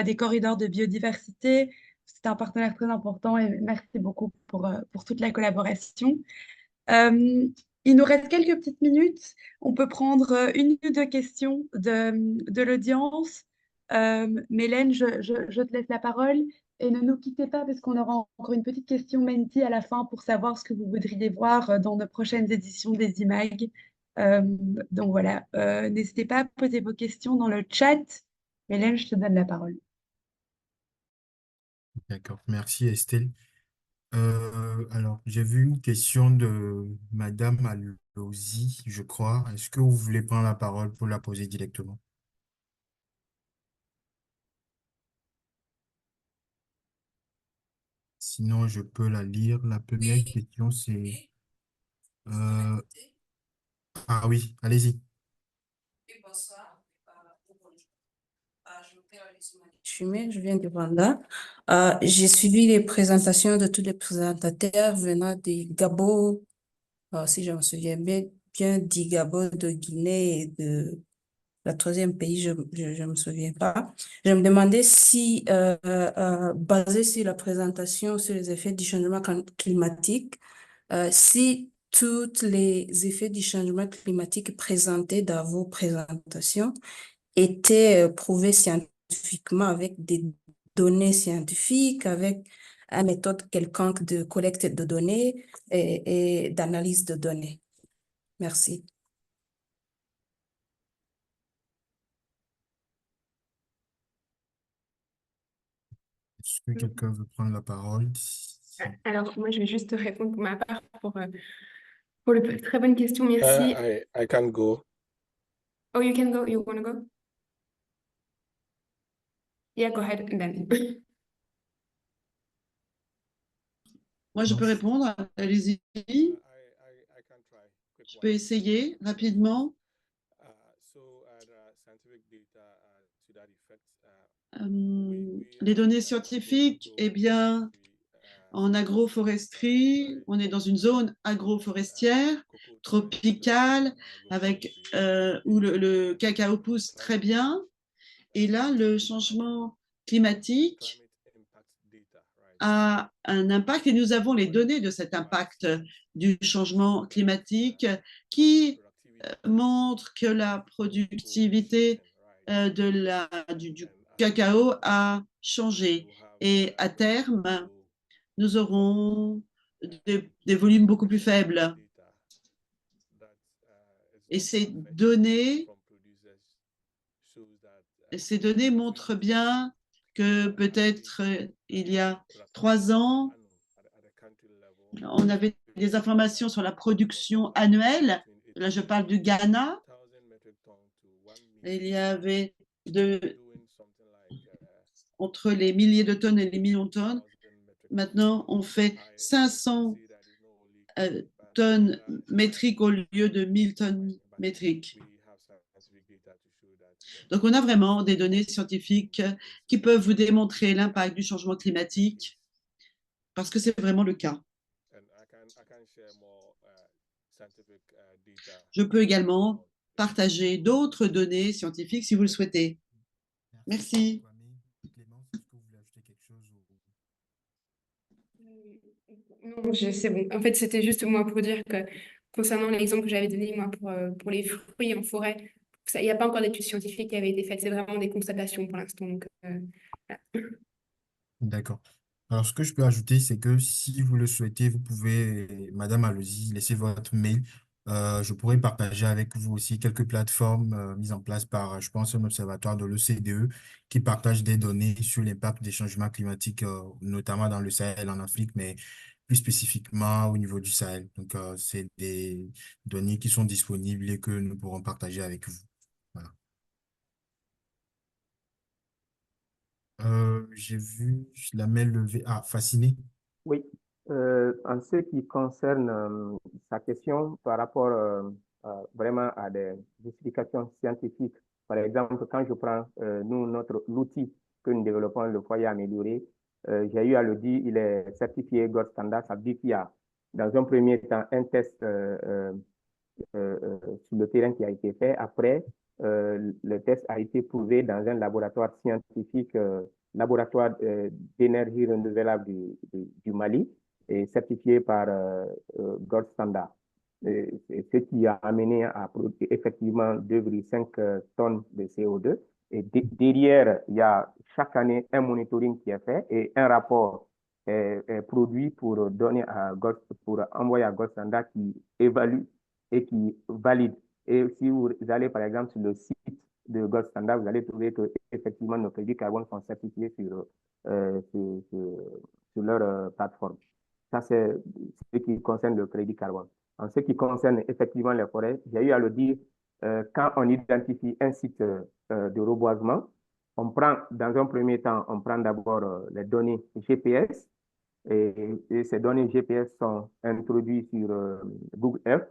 des corridors de biodiversité. C'est un partenaire très important et merci beaucoup pour toute la collaboration. Euh, il nous reste quelques petites minutes. On peut prendre une ou deux questions de l'audience. Mélène, je te laisse la parole et ne nous quittez pas parce qu'on aura encore une petite question Menti à la fin pour savoir ce que vous voudriez voir dans nos prochaines éditions des IMAG. Euh, donc voilà, n'hésitez pas à poser vos questions dans le chat. Mélène, je te donne la parole. D'accord, merci Estelle. Alors, j'ai vu une question de Madame Alozi, je crois. Est-ce que vous voulez prendre la parole pour la poser directement? Sinon, je peux la lire. La première question, c'est... Ah oui, allez-y. Chumé, je viens du Rwanda. J'ai suivi les présentations de tous les présentateurs venant du Gabon, si je me souviens bien du Gabon, de Guinée et de la troisième pays, je ne me souviens pas. Je me demandais si, basé sur la présentation sur les effets du changement climatique, si tous les effets du changement climatique présentés dans vos présentations étaient prouvés scientifiquement avec des données scientifiques, avec une méthode quelconque de collecte de données et d'analyse de données. Merci. Est-ce que quelqu'un veut prendre la parole? Alors, moi, je vais juste répondre pour ma part pour le très bonne question. Merci. I can go. Oh, you can go. You want to go? Yeah, go ahead. And then. Moi, je peux répondre. Allez-y. Je peux essayer rapidement. Les données scientifiques, eh bien, en agroforesterie, on est dans une zone agroforestière, tropicale, avec, où le cacao pousse très bien. Et là, le changement climatique a un impact et nous avons les données de cet impact du changement climatique qui montrent que la productivité du cacao a changé. Et à terme, nous aurons des volumes beaucoup plus faibles. Et ces données montrent bien que peut-être il y a 3 ans, on avait des informations sur la production annuelle. Là, je parle du Ghana. Il y avait entre les milliers de tonnes et les millions de tonnes. Maintenant, on fait 500 tonnes métriques au lieu de 1000 tonnes métriques. Donc, on a vraiment des données scientifiques qui peuvent vous démontrer l'impact du changement climatique, parce que c'est vraiment le cas. Je peux également partager d'autres données scientifiques si vous le souhaitez. Merci. Non, c'est bon. En fait, c'était juste moi pour dire que concernant l'exemple que j'avais donné moi pour les fruits en forêt, il n'y a pas encore d'études scientifiques qui avaient été faites. C'est vraiment des constatations pour l'instant. Donc, voilà. D'accord. Alors, ce que je peux ajouter, c'est que si vous le souhaitez, vous pouvez, Madame Alozi, laisser votre mail. Je pourrais partager avec vous aussi quelques plateformes mises en place par, je pense, un observatoire de l'OCDE qui partage des données sur l'impact des changements climatiques, notamment dans le Sahel en Afrique, mais plus spécifiquement au niveau du Sahel. Donc, c'est des données qui sont disponibles et que nous pourrons partager avec vous. Voilà. J'ai vu la main levée. Ah, Fasciné. Oui, en ce qui concerne sa question par rapport vraiment à des justifications scientifiques, par exemple, quand je prends l'outil que nous développons, le foyer amélioré, j'ai eu à le dire, il est certifié Gold Standard, ça veut dire qu'il y a dans un premier temps un test sur le terrain qui a été fait. Après, le test a été prouvé dans un laboratoire scientifique, laboratoire d'énergie renouvelable du Mali, et certifié par Gold Standard. Ce qui a amené à produire effectivement 2,5 tonnes de CO2. Et derrière, il y a chaque année un monitoring qui est fait et un rapport est produit pour envoyer à Gold Standard qui évalue et qui valide. Et si vous allez par exemple sur le site de Gold Standard, vous allez trouver que effectivement nos crédits carbone sont certifiés sur leur plateforme. Ça, c'est ce qui concerne le crédit carbone. En ce qui concerne effectivement les forêts, j'ai eu à le dire, quand on identifie un site de reboisement, on prend, dans un premier temps, on prend d'abord les données GPS, et ces données GPS sont introduites sur Google Earth.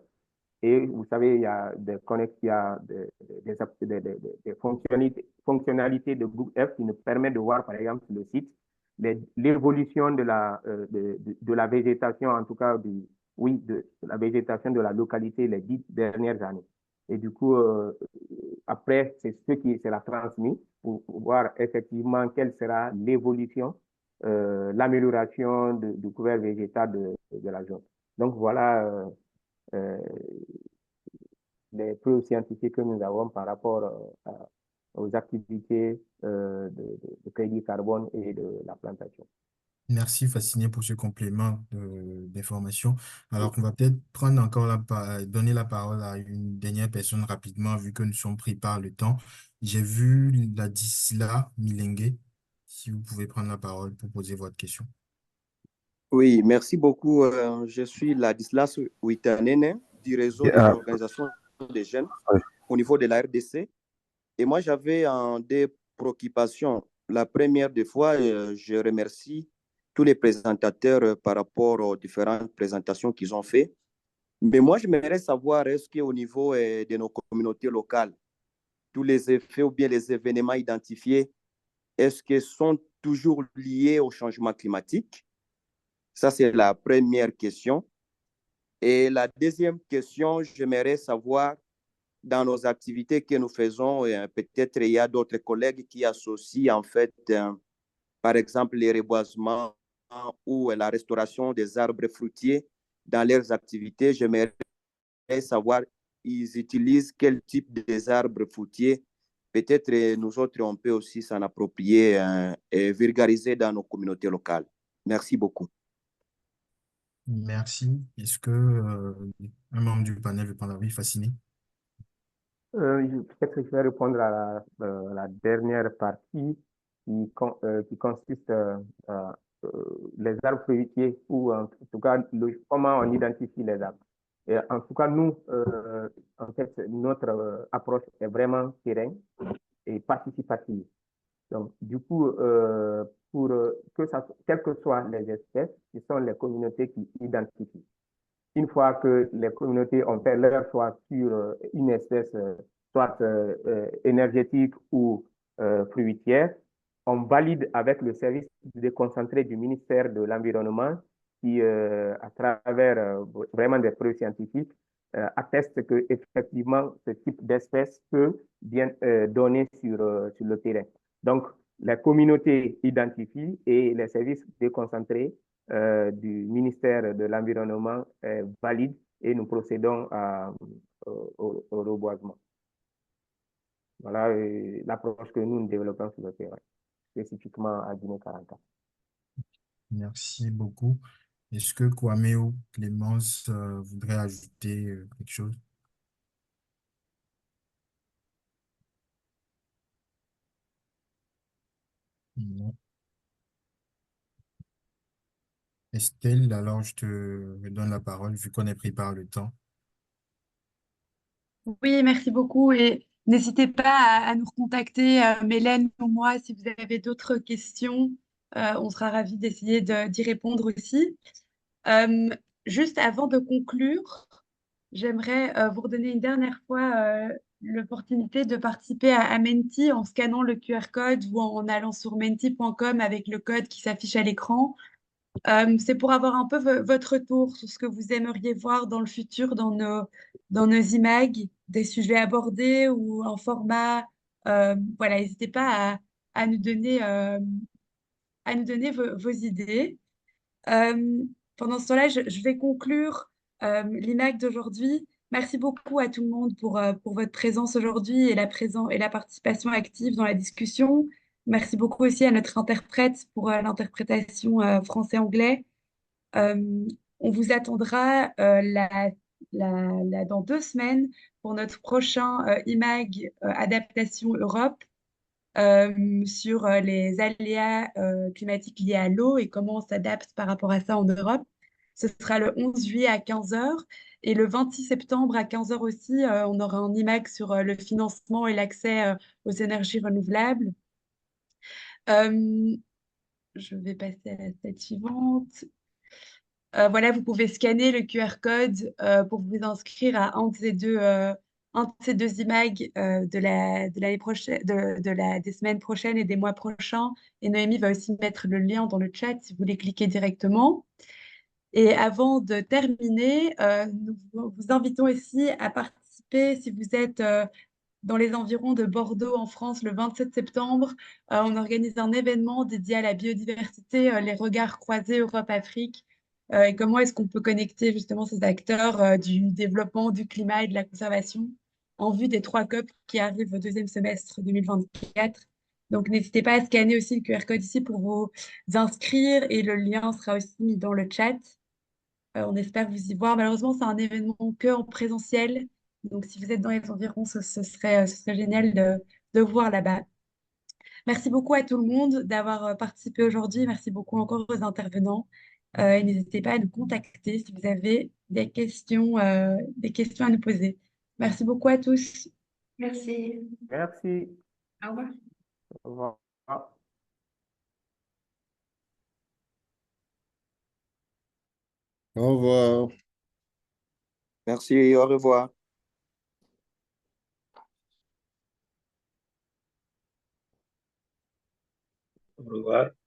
Et vous savez, il y a il y a des fonctionnalités de Google Earth qui nous permettent de voir, par exemple, sur le site, l'évolution de la végétation, en tout cas, de la végétation de la localité les 10 dernières années. Et du coup, après, c'est ce qui sera transmis pour voir effectivement quelle sera l'évolution, l'amélioration du couvert végétal de la zone. Donc voilà les preuves scientifiques que nous avons par rapport aux activités de crédit carbone et de la plantation. Merci, Fasciné, pour ce complément d'information. Alors, on va peut-être prendre encore donner la parole à une dernière personne rapidement, vu que nous sommes pris par le temps. J'ai vu la Disla Milengue. Si vous pouvez prendre la parole pour poser votre question. Oui, merci beaucoup. Je suis Ladislas Ouitanene du réseau des organisations des jeunes au niveau de la RDC. Et moi, j'avais des préoccupations. La première des fois, je remercie tous les présentateurs par rapport aux différentes présentations qu'ils ont fait. Mais moi, j'aimerais savoir, est-ce qu'au niveau de nos communautés locales, tous les effets ou bien les événements identifiés, est-ce qu'ils sont toujours liés au changement climatique? Ça, c'est la première question. Et la deuxième question, j'aimerais savoir, dans nos activités que nous faisons, peut-être il y a d'autres collègues qui associent en fait, par exemple, les reboisements ou la restauration des arbres fruitiers dans leurs activités. J'aimerais savoir, ils utilisent quel type d'arbres fruitiers. Peut-être nous autres, on peut aussi s'en approprier et vulgariser dans nos communautés locales. Merci beaucoup. Merci. Est-ce que un membre du panel veut prendre la vie, Fasciné? Peut-être que je vais répondre à la dernière partie qui consiste les arbres fruitiers ou en tout cas comment on identifie les arbres. Et en tout cas, nous, en fait, notre approche est vraiment terrain et participative. Donc, du coup, quelles que soient les espèces, ce sont les communautés qui identifient. Une fois que les communautés ont fait leur choix sur une espèce, soit énergétique ou fruitière, on valide avec le service déconcentré du ministère de l'Environnement qui, à travers vraiment des preuves scientifiques, atteste que effectivement ce type d'espèce peut bien donner sur le terrain. Donc, les communautés identifient et les services déconcentrés du ministère de l'Environnement valide et nous procédons au reboisement. Voilà l'approche que nous développons sur le terrain, spécifiquement à Guinée-Conakry. Merci beaucoup. Est-ce que Kwame ou Clémence voudrait ajouter quelque chose? Non. Estelle, alors je te donne la parole vu qu'on est pris par le temps. Oui, merci beaucoup et n'hésitez pas à nous recontacter, Mélène ou moi, si vous avez d'autres questions. On sera ravis d'essayer d'y répondre aussi. Euh, Juste avant de conclure, j'aimerais vous redonner une dernière fois l'opportunité de participer à Menti en scannant le QR code ou en allant sur menti.com avec le code qui s'affiche à l'écran. C'est pour avoir un peu votre retour sur ce que vous aimeriez voir dans le futur dans nos IMAG, des sujets abordés ou un format. Voilà, n'hésitez pas à nous donner vos idées. Euh, Pendant ce temps-là, je vais conclure l'IMAG d'aujourd'hui. Merci beaucoup à tout le monde pour votre présence aujourd'hui et et la participation active dans la discussion. Merci beaucoup aussi à notre interprète pour l'interprétation français-anglais. Euh, on vous attendra dans 2 semaines pour notre prochain IMAG Adaptation Europe sur les aléas climatiques liés à l'eau et comment on s'adapte par rapport à ça en Europe. Ce sera le 11 juillet à 15 heures et le 26 septembre à 15 heures aussi, on aura un IMAG sur le financement et l'accès aux énergies renouvelables. Je vais passer à la slide suivante. Voilà, vous pouvez scanner le QR code pour vous inscrire à un de ces deux IMAG de l'année prochaine, des semaines prochaines et des mois prochains. Et Noémie va aussi mettre le lien dans le chat si vous voulez cliquer directement. Et avant de terminer, nous vous invitons aussi à participer si vous êtes dans les environs de Bordeaux en France le 27 septembre. On organise un événement dédié à la biodiversité, les regards croisés Europe-Afrique. Et comment est-ce qu'on peut connecter justement ces acteurs du développement, du climat et de la conservation en vue des 3 COP qui arrivent au deuxième semestre 2024. Donc n'hésitez pas à scanner aussi le QR code ici pour vous inscrire et le lien sera aussi mis dans le chat. On espère vous y voir. Malheureusement, c'est un événement que en présentiel. Donc, si vous êtes dans les environs, ce serait génial de vous voir là-bas. Merci beaucoup à tout le monde d'avoir participé aujourd'hui. Merci beaucoup encore aux intervenants. Et n'hésitez pas à nous contacter si vous avez des questions à nous poser. Merci beaucoup à tous. Merci. Merci. Au revoir. Au revoir. Au revoir. Merci, au revoir. Au revoir.